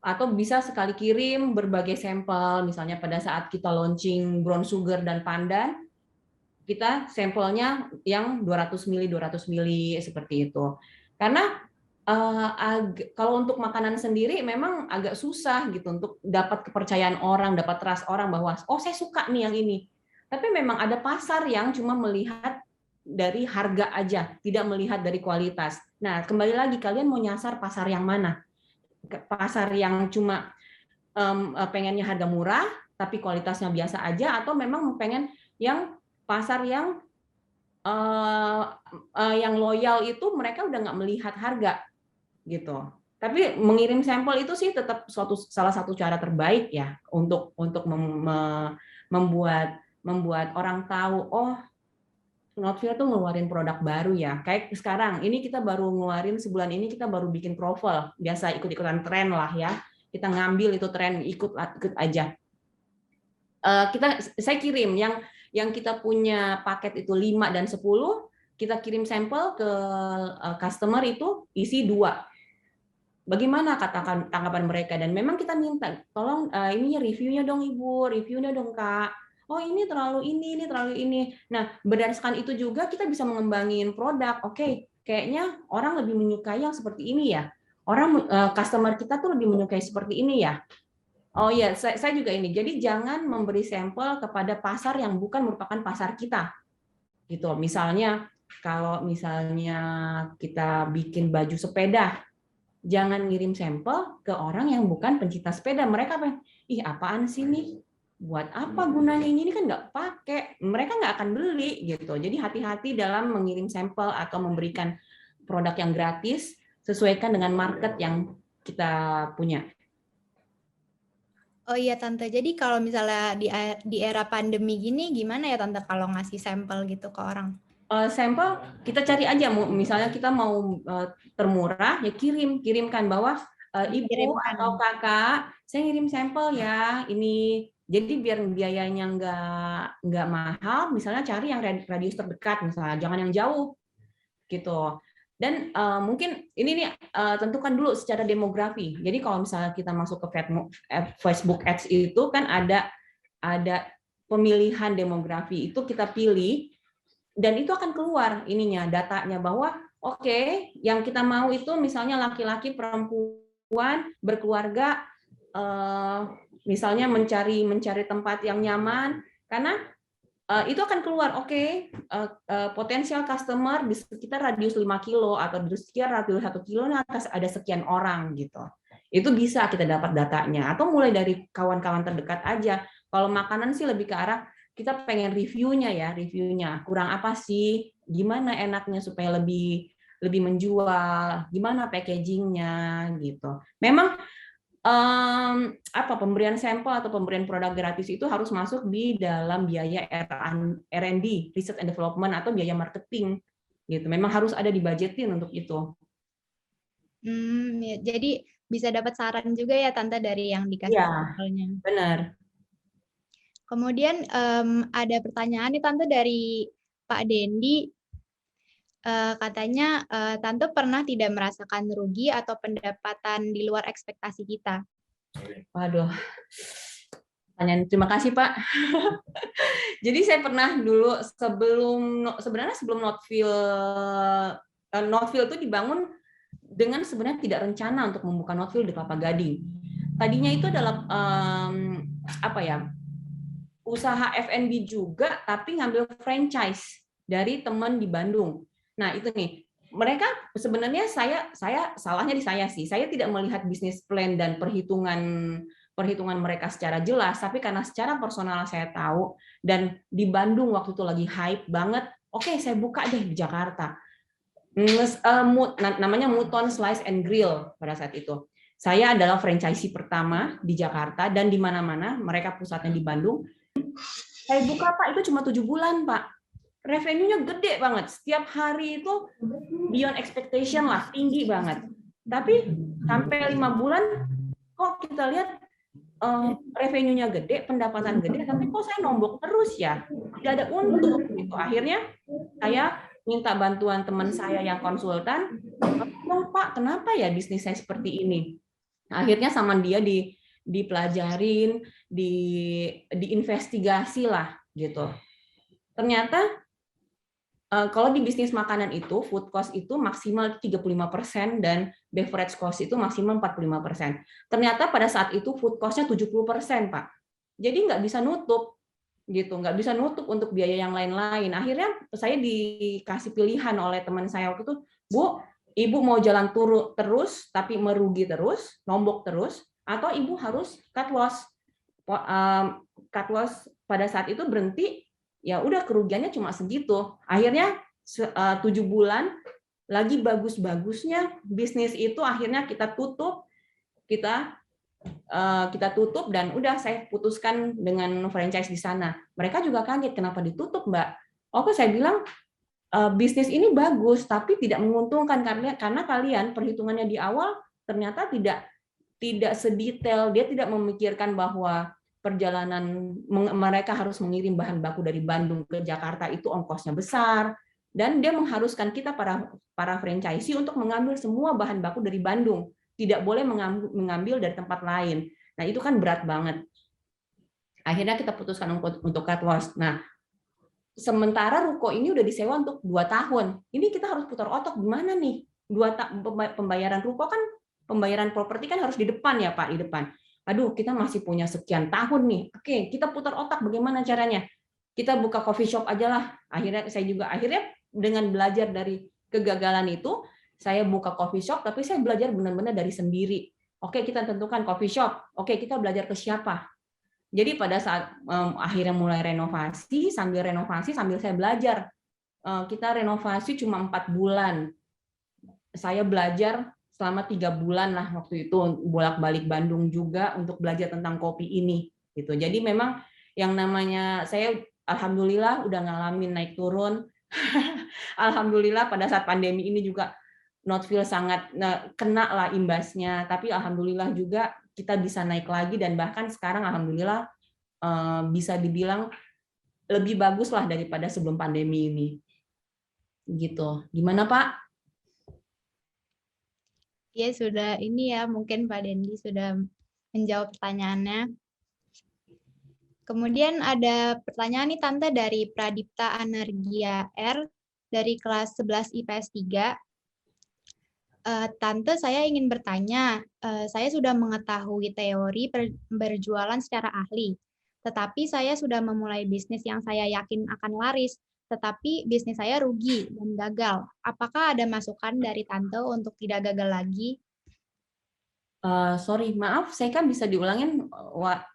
atau bisa sekali kirim berbagai sampel, misalnya pada saat kita launching brown sugar dan pandan, kita sampelnya yang 200 mili seperti itu. Karena kalau untuk makanan sendiri memang agak susah gitu untuk dapat kepercayaan orang, dapat trust orang bahwa oh saya suka nih yang ini. Tapi memang ada pasar yang cuma melihat dari harga aja, tidak melihat dari kualitas. Nah, kembali lagi kalian mau nyasar pasar yang mana? Pasar yang cuma pengennya harga murah tapi kualitasnya biasa aja, atau memang pengen yang pasar yang loyal itu mereka udah nggak melihat harga gitu. Tapi mengirim sampel itu sih tetap salah satu cara terbaik ya untuk membuat orang tahu, oh Northfield tuh ngeluarin produk baru ya. Kayak sekarang ini kita baru ngeluarin, sebulan ini kita baru bikin kroffel. Biasa ikut-ikutan tren lah ya. Kita ngambil itu tren, ikut aja. Saya kirim yang kita punya paket itu 5 dan 10, kita kirim sampel ke customer itu isi 2. Bagaimana tanggapan mereka, dan memang kita minta tolong ininya reviewnya dong Ibu, reviewnya dong Kak. oh ini terlalu ini terlalu ini. Nah, berdasarkan itu juga kita bisa mengembangin produk. Oke, kayaknya orang lebih menyukai yang seperti ini ya. Orang customer kita tuh lebih menyukai seperti ini ya. Oh iya, saya juga ini. Jadi jangan memberi sampel kepada pasar yang bukan merupakan pasar kita. Gitu. Misalnya kalau misalnya kita bikin baju sepeda, jangan ngirim sampel ke orang yang bukan pencinta sepeda. Mereka apa? Ih, apaan sih nih? Buat apa gunanya ini kan nggak pakai, mereka nggak akan beli gitu. Jadi hati-hati dalam mengirim sampel atau memberikan produk yang gratis, sesuaikan dengan market yang kita punya. Oh iya Tante, jadi kalau misalnya di era pandemi gini gimana ya Tante kalau ngasih sampel gitu ke orang? Sampel kita cari aja, misalnya kita mau termurah ya kirimkan bahwa ibu atau kakak saya ngirim sampel ya ini. Jadi biar biayanya nggak mahal, misalnya cari yang radius terdekat, misalnya jangan yang jauh, gitu. Dan mungkin ini nih tentukan dulu secara demografi. Jadi kalau misalnya kita masuk ke Facebook Ads itu kan ada pemilihan demografi itu kita pilih dan itu akan keluar ininya datanya bahwa oke, yang kita mau itu misalnya laki-laki perempuan berkeluarga. Misalnya mencari tempat yang nyaman karena itu akan keluar potensial customer di sekitar radius 5 kilo atau di sekitar radius 1 kilo atas ada sekian orang gitu. Itu bisa kita dapat datanya atau mulai dari kawan-kawan terdekat aja. Kalau makanan sih lebih ke arah kita pengen reviewnya kurang apa sih, gimana enaknya supaya lebih menjual, gimana packagingnya gitu. Memang pemberian sampel atau pemberian produk gratis itu harus masuk di dalam biaya R&D, Research and Development atau biaya marketing gitu. Memang harus ada dibudgetin untuk itu. Ya, jadi bisa dapat saran juga ya Tante dari yang dikasih sampelnya. Benar. Kemudian ada pertanyaan nih Tante dari Pak Dendi. Katanya Tante pernah tidak merasakan rugi atau pendapatan di luar ekspektasi kita? Waduh, terima kasih Pak. Jadi saya pernah dulu sebelum Notville itu dibangun dengan sebenarnya tidak rencana untuk membuka Notville di Kelapa Gading. Tadinya itu adalah usaha F&B juga, tapi ngambil franchise dari teman di Bandung. Nah, itu nih. Mereka sebenarnya saya salahnya di saya sih. Saya tidak melihat bisnis plan dan perhitungan mereka secara jelas, tapi karena secara personal saya tahu dan di Bandung waktu itu lagi hype banget. Oke, saya buka deh di Jakarta. Namanya Muton Slice and Grill pada saat itu. Saya adalah franchisee pertama di Jakarta dan di mana-mana, mereka pusatnya di Bandung. Saya buka Pak, itu cuma 7 bulan Pak. Revenue-nya gede banget. Setiap hari itu beyond expectation lah, tinggi banget. Tapi sampai 5 bulan, kok kita lihat revenue-nya gede, pendapatan gede, tapi kok saya nombok terus ya? Tidak ada untung. Gitu. Akhirnya saya minta bantuan teman saya yang konsultan, Pak, kenapa ya bisnis saya seperti ini? Akhirnya sama dia dipelajarin, diinvestigasi lah gitu. Ternyata kalau di bisnis makanan itu food cost itu maksimal 35% dan beverage cost itu maksimal 45%. Ternyata pada saat itu food cost-nya 70%, Pak. Jadi nggak bisa nutup gitu, nggak bisa nutup untuk biaya yang lain-lain. Akhirnya saya dikasih pilihan oleh teman saya waktu itu, Bu, Ibu mau jalan terus tapi merugi terus, nombok terus, atau Ibu harus cut loss. Cut loss pada saat itu berhenti, ya udah kerugiannya cuma segitu. Akhirnya 7 bulan lagi bagus-bagusnya bisnis itu akhirnya kita tutup dan udah saya putuskan dengan franchise di sana. Mereka juga kaget kenapa ditutup, Mbak. Oke, saya bilang bisnis ini bagus tapi tidak menguntungkan karena kalian perhitungannya di awal ternyata tidak sedetail, dia tidak memikirkan bahwa perjalanan mereka harus mengirim bahan baku dari Bandung ke Jakarta itu ongkosnya besar dan dia mengharuskan kita para franchisee untuk mengambil semua bahan baku dari Bandung, tidak boleh mengambil dari tempat lain. Nah, itu kan berat banget. Akhirnya kita putuskan untuk cut loss. Nah, sementara ruko ini udah disewa untuk 2 tahun. Ini kita harus putar otak gimana nih? Pembayaran ruko kan, pembayaran properti kan harus di depan ya Pak, di depan. Aduh, kita masih punya sekian tahun nih. Oke, kita putar otak bagaimana caranya. Kita buka coffee shop aja lah. Akhirnya dengan belajar dari kegagalan itu, saya buka coffee shop, tapi saya belajar benar-benar dari sendiri. Oke, kita tentukan coffee shop. Oke, kita belajar ke siapa. Jadi pada saat akhirnya mulai renovasi sambil saya belajar. Kita renovasi cuma 4 bulan. Saya belajar selama 3 bulan lah waktu itu, bolak-balik Bandung juga untuk belajar tentang kopi ini. Gitu. Jadi memang yang namanya saya alhamdulillah udah ngalamin naik turun. Alhamdulillah pada saat pandemi ini juga Northfield sangat kena lah imbasnya. Tapi alhamdulillah juga kita bisa naik lagi dan bahkan sekarang alhamdulillah bisa dibilang lebih bagus lah daripada sebelum pandemi ini. Gitu. Gimana Pak? Ya sudah ini ya, mungkin Pak Dendi sudah menjawab pertanyaannya. Kemudian ada pertanyaan nih Tante dari Pradipta Anergia R dari kelas 11 IPS 3. Tante, saya ingin bertanya, saya sudah mengetahui teori berjualan secara ahli, tetapi saya sudah memulai bisnis yang saya yakin akan laris, tetapi bisnis saya rugi dan gagal. Apakah ada masukan dari Tante untuk tidak gagal lagi? Sorry, maaf, saya kan bisa diulangin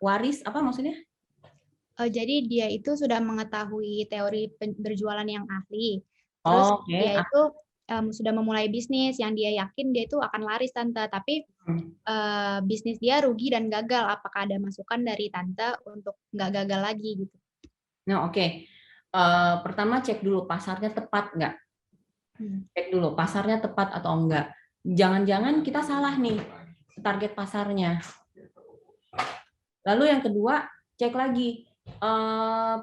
waris apa maksudnya? Jadi dia itu sudah mengetahui teori berjualan yang ahli, terus dia itu sudah memulai bisnis yang dia yakin dia itu akan laris Tante, tapi bisnis dia rugi dan gagal. Apakah ada masukan dari Tante untuk nggak gagal lagi gitu? Nah oke. Pertama cek dulu pasarnya tepat nggak? Cek dulu pasarnya tepat atau enggak. Jangan-jangan kita salah nih target pasarnya. Lalu yang kedua cek lagi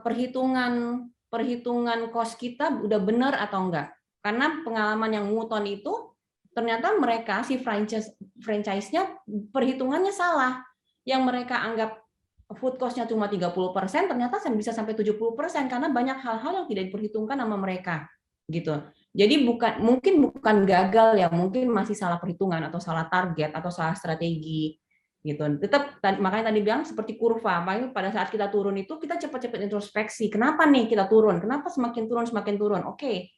perhitungan cost kita udah benar atau enggak. Karena pengalaman yang Muton itu, ternyata mereka, si franchise-nya perhitungannya salah. Yang mereka anggap food cost-nya cuma 30%, ternyata bisa sampai 70%, karena banyak hal-hal yang tidak diperhitungkan sama mereka. Gitu. Jadi mungkin bukan gagal ya, mungkin masih salah perhitungan, atau salah target, atau salah strategi. Gitu. Tetap, makanya tadi bilang seperti kurva, makanya pada saat kita turun itu, kita cepat-cepat introspeksi. Kenapa nih kita turun? Kenapa semakin turun? Oke.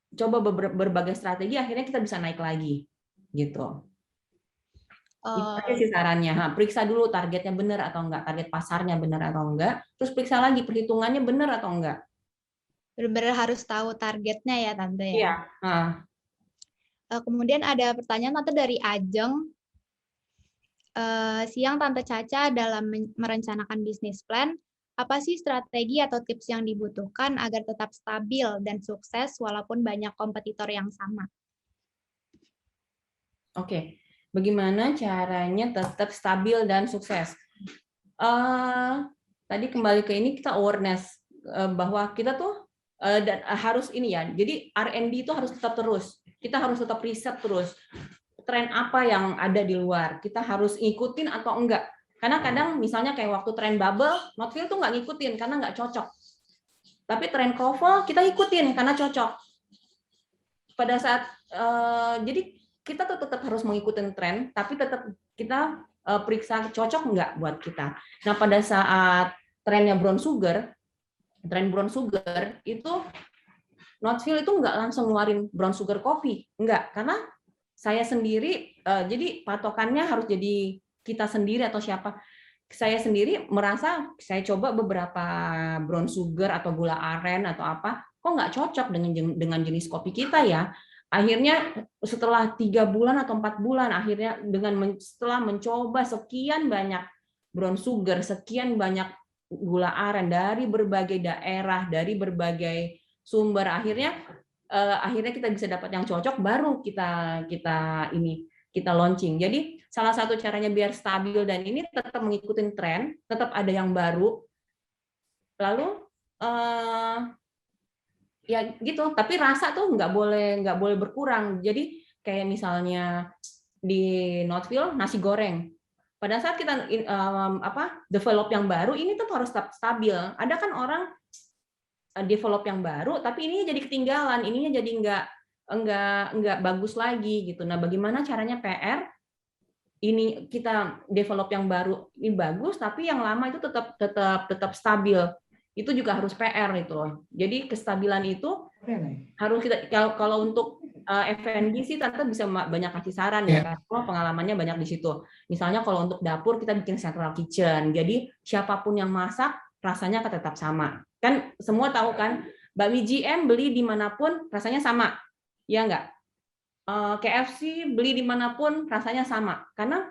Coba berbagai strategi, akhirnya kita bisa naik lagi, gitu. Itu aja sih sarannya. Periksa dulu targetnya benar atau enggak, target pasarnya benar atau enggak, terus periksa lagi perhitungannya benar atau enggak. Benar-benar harus tahu targetnya ya Tante ya. Iya. Kemudian ada pertanyaan Tante dari Ajeng. Siang Tante Caca, dalam merencanakan bisnis plan, apa sih strategi atau tips yang dibutuhkan agar tetap stabil dan sukses walaupun banyak kompetitor yang sama? Oke, bagaimana caranya tetap stabil dan sukses? Tadi kembali ke ini, kita awareness bahwa kita tuh dan harus ini ya. Jadi R&D itu harus tetap terus. Kita harus tetap riset terus. Tren apa yang ada di luar? Kita harus ngikutin atau enggak? Karena kadang misalnya kayak waktu tren bubble, Northfield tuh nggak ngikutin karena nggak cocok. Tapi tren kroffel kita ikutin karena cocok. Pada saat jadi kita tuh tetap harus mengikuti tren, tapi tetap kita periksa cocok nggak buat kita. Nah pada saat trennya brown sugar, tren brown sugar itu Northfield itu nggak langsung ngeluarin brown sugar coffee, nggak, karena saya sendiri jadi patokannya harus jadi kita sendiri atau siapa. Saya sendiri merasa saya coba beberapa brown sugar atau gula aren atau apa, kok nggak cocok dengan jenis kopi kita ya. Akhirnya setelah 3 bulan atau 4 bulan, akhirnya setelah mencoba sekian banyak brown sugar, sekian banyak gula aren dari berbagai daerah, dari berbagai sumber, akhirnya kita bisa dapat yang cocok, baru kita launching. Jadi salah satu caranya biar stabil dan ini tetap mengikuti tren, tetap ada yang baru. Lalu ya gitu, tapi rasa tuh nggak boleh berkurang. Jadi kayak misalnya di Northfield nasi goreng. pada saat kita develop yang baru, ini tuh harus tetap stabil. Ada kan orang develop yang baru, tapi ininya jadi ketinggalan, ininya jadi nggak bagus lagi gitu. Nah, bagaimana caranya PR ini kita develop yang baru ini bagus, tapi yang lama itu tetap stabil. Itu juga harus PR itu. Jadi kestabilan itu harus kita, kalau untuk F&B sih Tante bisa banyak kasih saran ya, karena pengalamannya banyak di situ. Misalnya kalau untuk dapur kita bikin central kitchen. Jadi siapapun yang masak rasanya akan tetap sama. Kan semua tahu kan, bakmi GM beli dimanapun rasanya sama, ya enggak? KFC beli dimanapun rasanya sama, karena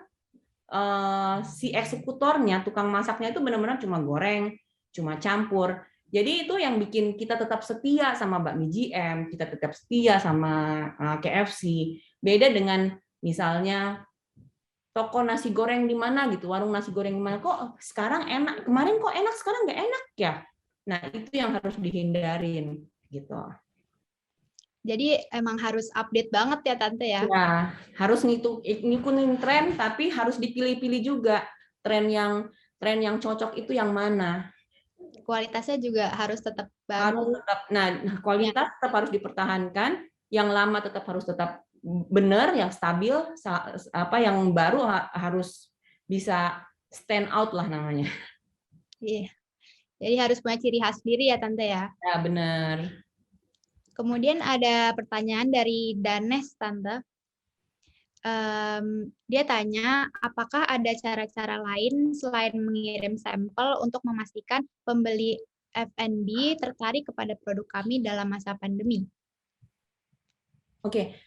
si eksekutornya, tukang masaknya itu benar-benar cuma goreng, cuma campur. Jadi itu yang bikin kita tetap setia sama bakmi GM, kita tetap setia sama KFC. Beda dengan misalnya toko nasi goreng di mana gitu, warung nasi goreng di mana, kok sekarang enak, kemarin kok enak, sekarang nggak enak ya. Nah, itu yang harus dihindarin gitu. Jadi emang harus update banget ya Tante ya? Ya, harus ngikutin tren, tapi harus dipilih-pilih juga tren yang cocok itu yang mana. Kualitasnya juga harus tetap bagus. Harus tetap, nah kualitas tetap harus dipertahankan, yang lama harus tetap benar, yang stabil, yang baru harus bisa stand out lah namanya. Iya. Jadi harus punya ciri khas sendiri ya Tante ya? Ya benar. Kemudian ada pertanyaan dari Danes Tante. Dia tanya, apakah ada cara-cara lain selain mengirim sampel untuk memastikan pembeli F&B tertarik kepada produk kami dalam masa pandemi? Oke.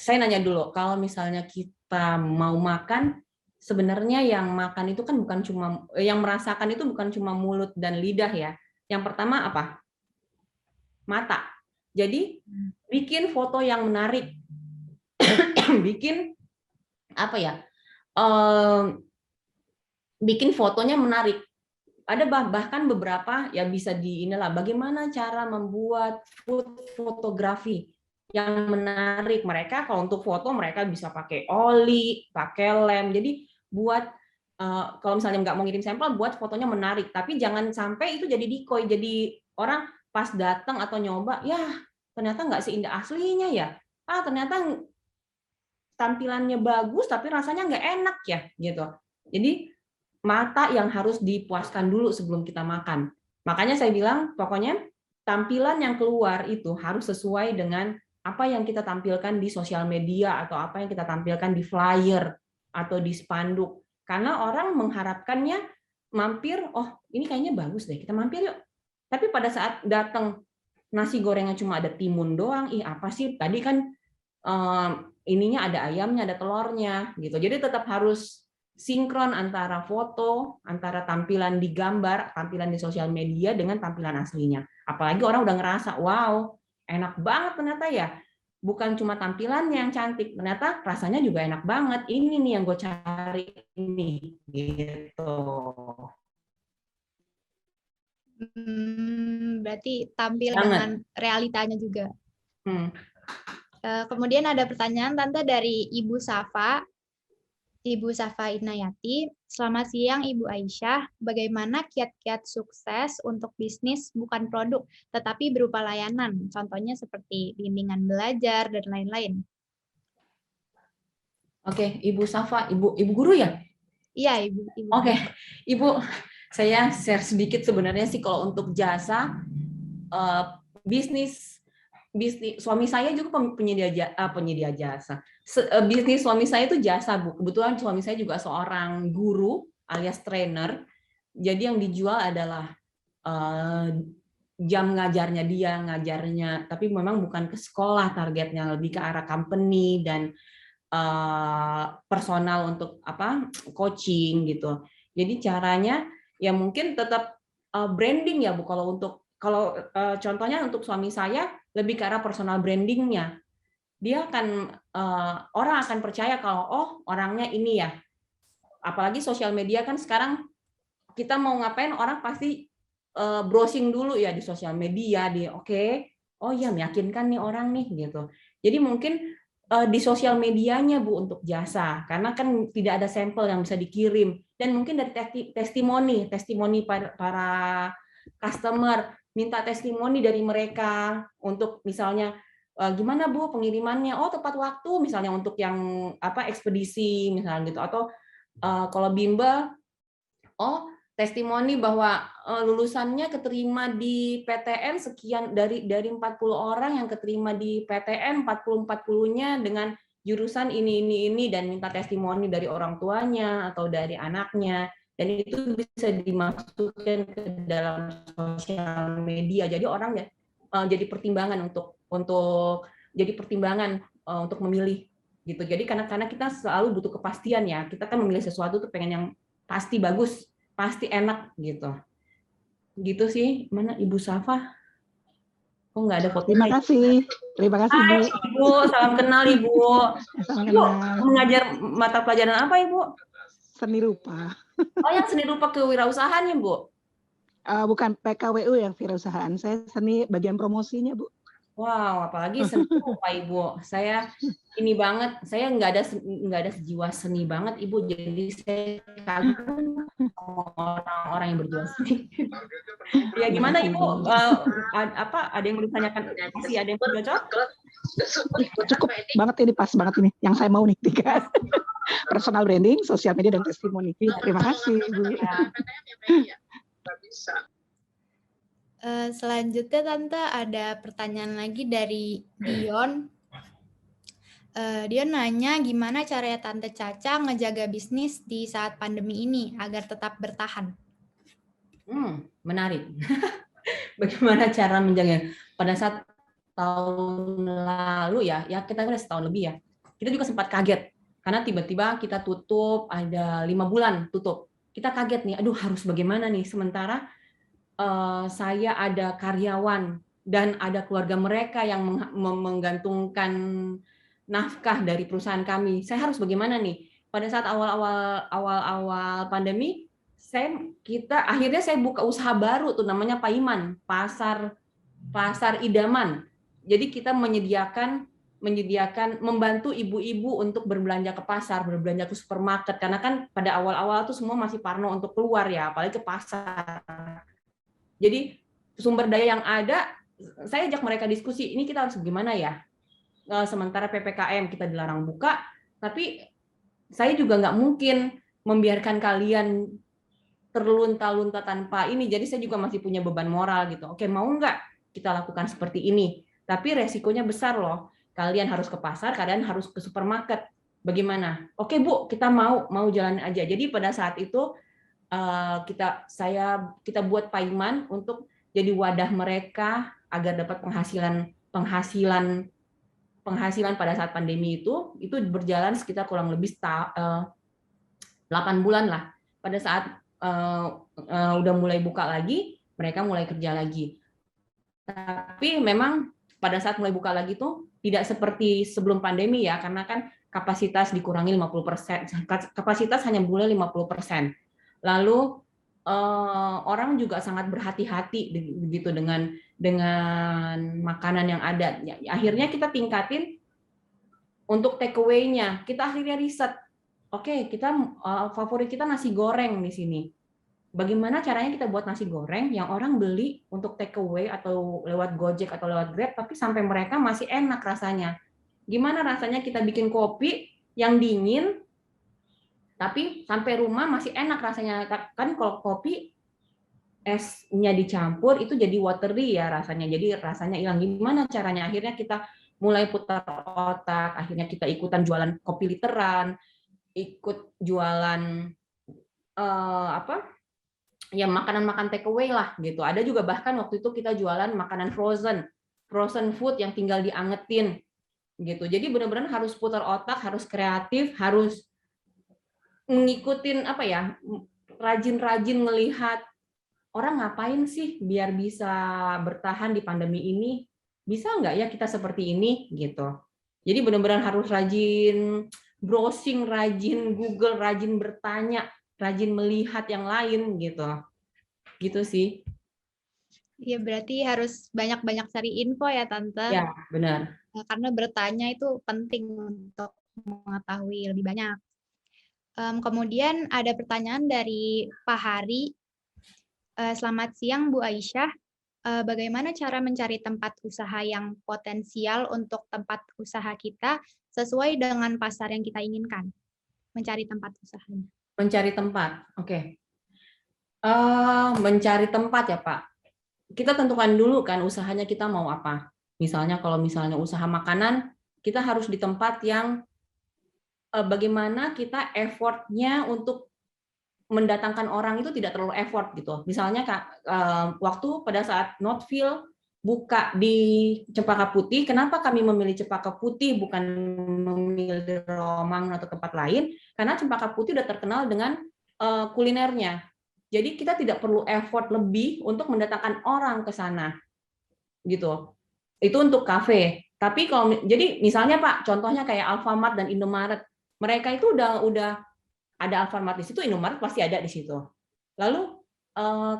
Saya nanya dulu, kalau misalnya kita mau makan, sebenarnya yang makan itu kan bukan cuma, yang merasakan itu bukan cuma mulut dan lidah ya. Yang pertama apa? Mata. Jadi bikin foto yang menarik, bikin apa ya? Bikin fotonya menarik. Ada bahkan beberapa ya bisa inilah bagaimana cara membuat food fotografi yang menarik. Mereka kalau untuk foto mereka bisa pakai oli, pakai lem. Jadi buat kalau misalnya nggak mau ngirim sampel, buat fotonya menarik. Tapi jangan sampai itu jadi decoy. Jadi orang pas datang atau nyoba, ya ternyata nggak seindah aslinya ya. Ternyata tampilannya bagus tapi rasanya nggak enak ya gitu. Jadi mata yang harus dipuaskan dulu sebelum kita makan. Makanya saya bilang pokoknya tampilan yang keluar itu harus sesuai dengan apa yang kita tampilkan di sosial media atau apa yang kita tampilkan di flyer atau di spanduk. Karena orang mengharapkannya mampir, oh ini kayaknya bagus deh, kita mampir yuk. Tapi pada saat datang nasi gorengnya cuma ada timun doang, apa sih? Tadi kan ininya ada ayamnya, ada telurnya gitu. Jadi tetap harus sinkron antara foto, antara tampilan di gambar, tampilan di sosial media dengan tampilan aslinya. Apalagi orang udah ngerasa, wow, enak banget ternyata ya. Bukan cuma tampilannya yang cantik, ternyata rasanya juga enak banget. Ini nih yang gue cari ini, gitu. Berarti tampil dengan realitanya juga. Kemudian ada pertanyaan Tante dari Ibu Safa. Ibu Safa Inayati, selamat siang Ibu Aisyah. Bagaimana kiat-kiat sukses untuk bisnis bukan produk, tetapi berupa layanan? Contohnya seperti bimbingan belajar dan lain-lain. Oke, Ibu Safa, Ibu guru ya? Iya, Ibu. Oke, Ibu, saya share sedikit sebenarnya sih kalau untuk jasa bisnis suami saya juga penyedia jasa. Bisnis suami saya itu jasa, Bu. Kebetulan suami saya juga seorang guru alias trainer. Jadi yang dijual adalah jam ngajarnya dia, tapi memang bukan ke sekolah targetnya, lebih ke arah company dan personal untuk coaching gitu. Jadi caranya ya mungkin tetap branding ya Bu. Kalau contohnya untuk suami saya lebih ke arah personal brandingnya, dia akan orang akan percaya kalau oh orangnya ini ya. Apalagi sosial media kan sekarang kita mau ngapain orang pasti browsing dulu ya di sosial media, oh ya meyakinkan nih orang nih gitu. Jadi mungkin di sosial medianya Bu untuk jasa, karena kan tidak ada sampel yang bisa dikirim, dan mungkin dari testimoni para customer, minta testimoni dari mereka untuk misalnya gimana Bu pengirimannya, oh tepat waktu misalnya untuk yang ekspedisi misalnya gitu, atau kalau bimbel, oh testimoni bahwa lulusannya keterima di PTN sekian, dari 40 orang yang keterima di PTN 40-40-nya dengan jurusan ini dan minta testimoni dari orang tuanya atau dari anaknya, dan itu bisa dimasukkan ke dalam sosial media. Jadi orang ya jadi pertimbangan untuk memilih gitu. Jadi karena kita selalu butuh kepastian ya. Kita kan memilih sesuatu tuh pengen yang pasti bagus, pasti enak gitu. Gitu sih. Mana Ibu Safa? Kok nggak ada foto? Terima kasih Bu. Ibu, salam kenal Ibu. Salam Ibu kenal. mengajar mata pelajaran apa Ibu? Seni rupa. Oh, yang seni rupa kewirausahaan ya Bu? Bukan PKWU yang wirausahaan. Saya seni bagian promosinya Bu. Wow, apalagi seni rupa Ibu. Saya ini banget, saya nggak ada jiwa seni banget Ibu. Jadi saya kagum orang-orang yang berjiwa seni. Ya gimana Ibu? Ada yang mau ditanyakan? Masih ada yang cocok? Cukup banget ini, pas banget ini. Yang saya mau nih 3. Personal branding, sosial media, dan testimoni. Terima kasih Bu. Selanjutnya Tante ada pertanyaan lagi dari Dion. Dion nanya gimana caranya Tante Caca ngejaga bisnis di saat pandemi ini agar tetap bertahan? Menarik. Bagaimana cara menjaga? Pada saat tahun lalu ya kita udah setahun lebih ya. Kita juga sempat kaget karena tiba-tiba kita tutup, ada 5 bulan tutup. Kita kaget nih, aduh harus bagaimana nih, sementara saya ada karyawan dan ada keluarga mereka yang menggantungkan nafkah dari perusahaan kami. Saya harus bagaimana nih? Pada saat awal pandemi, akhirnya saya buka usaha baru tuh namanya Paiman, pasar idaman. Jadi kita menyediakan membantu ibu-ibu untuk berbelanja ke pasar, berbelanja ke supermarket, karena kan pada awal-awal tuh semua masih parno untuk keluar ya, apalagi ke pasar. Jadi sumber daya yang ada, saya ajak mereka diskusi, ini kita harus gimana ya? Sementara PPKM kita dilarang buka, tapi saya juga nggak mungkin membiarkan kalian terlunta-lunta tanpa ini, jadi saya juga masih punya beban moral gitu. Oke, mau nggak kita lakukan seperti ini? Tapi resikonya besar loh, kalian harus ke pasar, kalian harus ke supermarket. Bagaimana? Oke Bu, kita mau jalan aja. Jadi pada saat itu kita buat Paiman untuk jadi wadah mereka agar dapat penghasilan pada saat pandemi itu berjalan sekitar kurang lebih 8 bulan lah. Pada saat udah mulai buka lagi, mereka mulai kerja lagi. Tapi memang pada saat mulai buka lagi tuh tidak seperti sebelum pandemi ya, karena kan kapasitas dikurangi 50%, kapasitas hanya boleh 50%. Lalu orang juga sangat berhati-hati begitu dengan makanan yang ada. Akhirnya kita tingkatin untuk take away-nya. Kita akhirnya riset. Oke, kita favorit kita nasi goreng di sini. Bagaimana caranya kita buat nasi goreng yang orang beli untuk take away atau lewat Gojek atau lewat Grab, tapi sampai mereka masih enak rasanya. Gimana rasanya kita bikin kopi yang dingin, tapi sampai rumah masih enak rasanya. Kan kalau kopi esnya dicampur itu jadi watery ya rasanya, jadi rasanya hilang. Gimana caranya? Akhirnya kita mulai putar otak, akhirnya kita ikutan jualan kopi literan, ikut jualan ya makanan take away lah gitu. Ada juga bahkan waktu itu kita jualan makanan frozen food yang tinggal diangetin gitu. Jadi benar-benar harus putar otak, harus kreatif, harus ngikutin rajin-rajin melihat orang ngapain sih biar bisa bertahan di pandemi ini. Bisa nggak ya kita seperti ini gitu. Jadi benar-benar harus rajin browsing, rajin Google, rajin bertanya, rajin melihat yang lain gitu. Gitu sih. Ya, berarti harus banyak-banyak cari info ya, Tante. Ya, benar. Karena bertanya itu penting untuk mengetahui lebih banyak. Kemudian ada pertanyaan dari Pak Hari. Selamat siang, Bu Aisyah. Bagaimana cara mencari tempat usaha yang potensial untuk tempat usaha kita sesuai dengan pasar yang kita inginkan? Mencari tempat usahanya. Mencari tempat, oke. Mencari tempat ya, Pak. Kita tentukan dulu kan usahanya kita mau apa. Misalnya kalau misalnya usaha makanan, kita harus di tempat yang bagaimana kita effortnya untuk mendatangkan orang itu tidak terlalu effort gitu. Misalnya waktu pada saat Notville buka di Cempaka Putih, kenapa kami memilih Cempaka Putih bukan memilih Romangun atau tempat lain? Karena Cempaka Putih udah terkenal dengan kulinernya. Jadi kita tidak perlu effort lebih untuk mendatangkan orang ke sana, gitu. Itu untuk kafe. Tapi kalau jadi misalnya Pak, contohnya kayak Alfamart dan Indomaret, mereka itu udah ada Alfamart di situ, Indomaret pasti ada di situ. Lalu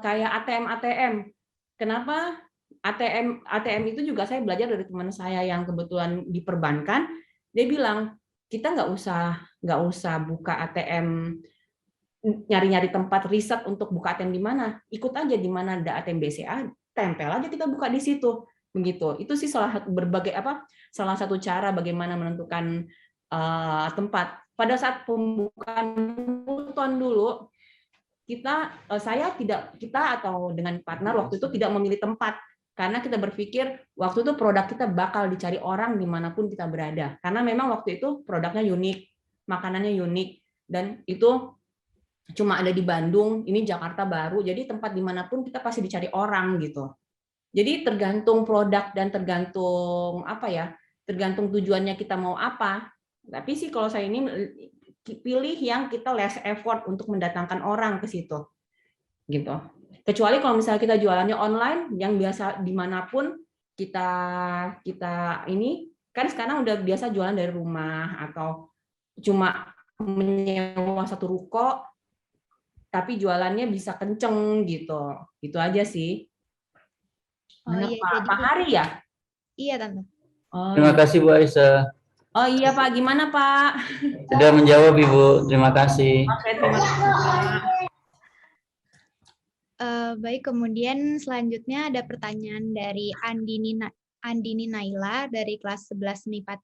kayak ATM, kenapa ATM itu juga saya belajar dari teman saya yang kebetulan di perbankan, dia bilang kita nggak usah buka ATM, nyari-nyari tempat riset untuk buka ATM di mana, ikut aja di mana ada ATM BCA, tempel aja kita buka di situ, begitu. Itu sih salah satu cara bagaimana menentukan tempat. Pada saat pembukaan Multon dulu, kita atau dengan partner waktu itu tidak memilih tempat karena kita berpikir waktu itu produk kita bakal dicari orang dimanapun kita berada, karena memang waktu itu produknya unik, makanannya unik, dan itu cuma ada di Bandung, ini Jakarta baru, jadi tempat dimanapun kita pasti dicari orang gitu. Jadi tergantung produk dan tergantung tergantung tujuannya kita mau apa. Tapi sih kalau saya ini pilih yang kita less effort untuk mendatangkan orang ke situ, gitu. Kecuali kalau misalnya kita jualannya online, yang biasa dimanapun kita ini kan sekarang udah biasa jualan dari rumah atau cuma menyewa satu ruko, tapi jualannya bisa kenceng gitu. Itu aja sih. Mana Pak Hari ya? Iya, Tante. Terima kasih Bu Aisyah. Oh iya Pak, gimana Pak? Sudah menjawab Ibu, terima kasih. Oke, terima kasih Pak. Baik, kemudian selanjutnya ada pertanyaan dari Andini Naila dari kelas 11 MIPA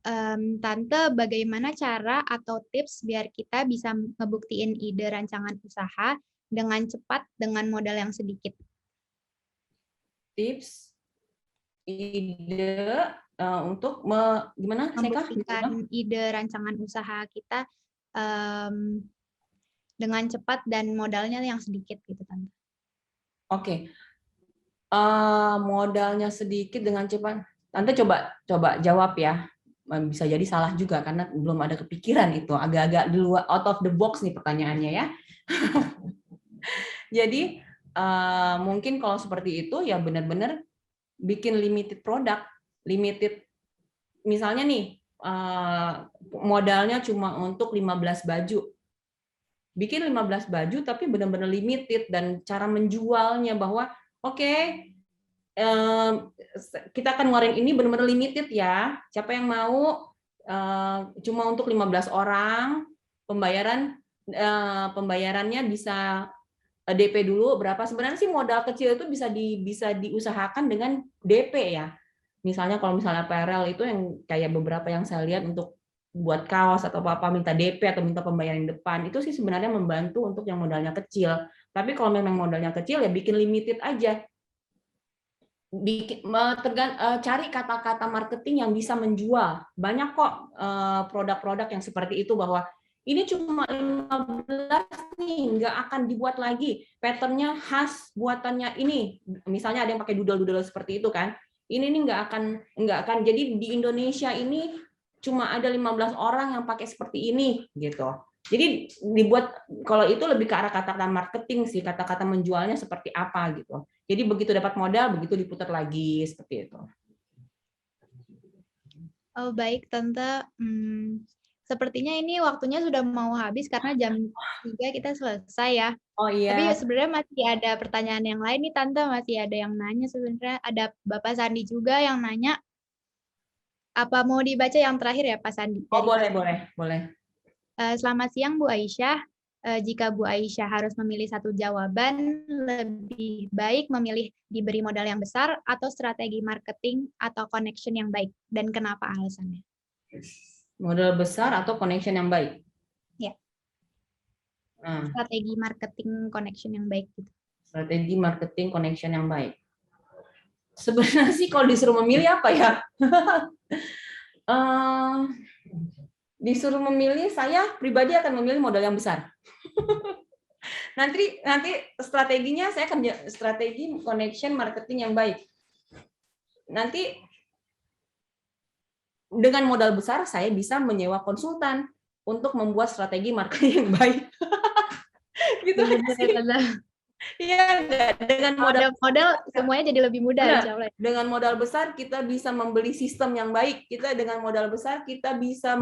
3. Tante, bagaimana cara atau tips biar kita bisa ngebuktiin ide rancangan usaha dengan cepat dengan modal yang sedikit? Tips, ide untuk gimana? Membuktikan ide rancangan usaha kita dengan cepat dan modalnya yang sedikit gitu, Tante. Oke. Modalnya sedikit dengan cepat. Tante coba jawab ya. Bisa jadi salah juga karena belum ada kepikiran itu. Agak-agak di luar, out of the box nih pertanyaannya ya. Jadi mungkin kalau seperti itu ya benar-benar bikin limited product, limited. Misalnya nih modalnya cuma untuk 15 baju. Bikin 15 baju tapi benar-benar limited dan cara menjualnya bahwa oke, kita akan ngeluarin ini benar-benar limited ya. Siapa yang mau cuma untuk 15 orang, pembayarannya bisa DP dulu berapa. Sebenarnya sih modal kecil itu bisa diusahakan dengan DP ya. Misalnya kalau misalnya apparel itu yang kayak beberapa yang saya lihat untuk buat kaos atau apa minta DP atau minta pembayaran depan, itu sih sebenarnya membantu untuk yang modalnya kecil. Tapi kalau memang modalnya kecil ya bikin limited aja. Cari kata-kata marketing yang bisa menjual. Banyak kok produk-produk yang seperti itu bahwa ini cuma 15 nih, nggak akan dibuat lagi. Patternnya khas buatannya ini. Misalnya ada yang pakai doodle-doodle seperti itu kan. Ini nih nggak akan. Jadi di Indonesia ini cuma ada 15 orang yang pakai seperti ini gitu. Jadi dibuat, kalau itu lebih ke arah kata-kata marketing sih, kata-kata menjualnya seperti apa gitu. Jadi begitu dapat modal, begitu diputar lagi seperti itu. Oh baik Tante, sepertinya ini waktunya sudah mau habis karena jam 3 kita selesai ya. Oh Tapi iya. sebenarnya masih ada pertanyaan yang lain nih Tante, masih ada yang nanya sebenarnya. Ada Bapak Sandi juga yang nanya. Apa mau dibaca yang terakhir ya Pak Sandi? Oh, Dari boleh. Selamat siang Bu Aisyah. Jika Bu Aisyah harus memilih satu jawaban, lebih baik memilih diberi modal yang besar atau strategi marketing atau connection yang baik, dan kenapa alasannya? Modal besar atau connection yang baik? Ya. Nah, Strategi marketing connection yang baik gitu. strategi marketing connection yang baik. Sebenarnya sih kalau disuruh memilih apa ya? Disuruh memilih, saya pribadi akan memilih modal yang besar. nanti strateginya saya akan strategi connection marketing yang baik. Nanti dengan modal besar saya bisa menyewa konsultan untuk membuat strategi marketing yang baik. Gitu sih. Iya, dengan modal semuanya jadi lebih mudah insya Allah. Dengan modal besar kita bisa membeli sistem yang baik. Kita dengan modal besar kita bisa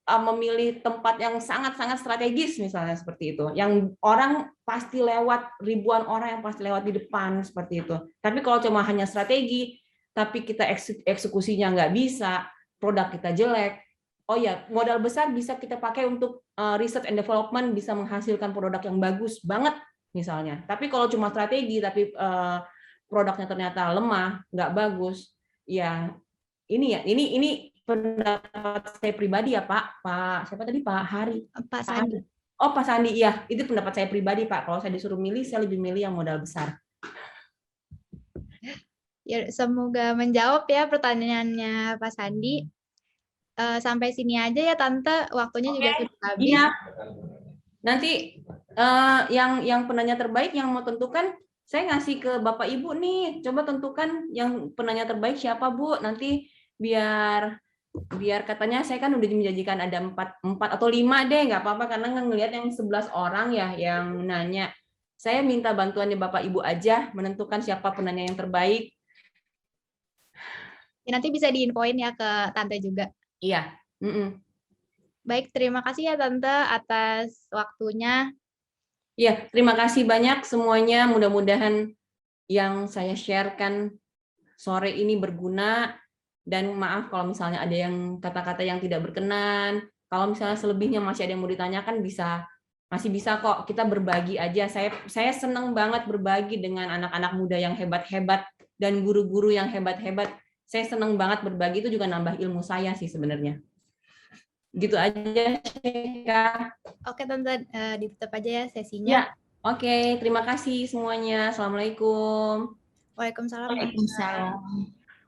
memilih tempat yang sangat-sangat strategis misalnya seperti itu. Yang orang pasti lewat, ribuan orang yang pasti lewat di depan seperti itu. Tapi kalau cuma hanya strategi, tapi kita eksekusinya nggak bisa, produk kita jelek. Oh ya, modal besar bisa kita pakai untuk research and development, bisa menghasilkan produk yang bagus banget misalnya. Tapi kalau cuma strategi, tapi produknya ternyata lemah, nggak bagus, ya ini pendapat saya pribadi ya Pak siapa tadi Pak Hari? Pak Sandi. Oh Pak Sandi, iya itu pendapat saya pribadi Pak. Kalau saya disuruh milih, saya lebih milih yang modal besar. Ya, semoga menjawab ya pertanyaannya Pak Sandi. Sampai sini aja ya Tante, waktunya juga sudah habis. Iya. Nanti yang penanya terbaik yang mau tentukan, saya ngasih ke Bapak Ibu nih. Coba tentukan yang penanya terbaik siapa Bu. Nanti biar katanya saya kan udah menjanjikan ada 4 atau 5 deh, nggak apa-apa karena ngelihat yang 11 orang ya yang nanya. Saya minta bantuannya Bapak Ibu aja menentukan siapa penanya yang terbaik. Ya, nanti bisa diinfoin ya ke Tante juga. Iya. Baik, terima kasih ya Tante atas waktunya. Iya, terima kasih banyak semuanya. Mudah-mudahan yang saya sharekan sore ini berguna. Dan maaf kalau misalnya ada yang kata-kata yang tidak berkenan. Kalau misalnya selebihnya masih ada yang mau ditanyakan, masih bisa kok kita berbagi aja. Saya senang banget berbagi dengan anak-anak muda yang hebat-hebat dan guru-guru yang hebat-hebat. Saya senang banget berbagi, itu juga nambah ilmu saya sih sebenarnya. Gitu aja, Syeka. Oke Tante, ditutup aja ya sesinya. Ya, oke. Terima kasih semuanya. Assalamualaikum. Waalaikumsalam. Waalaikumsalam.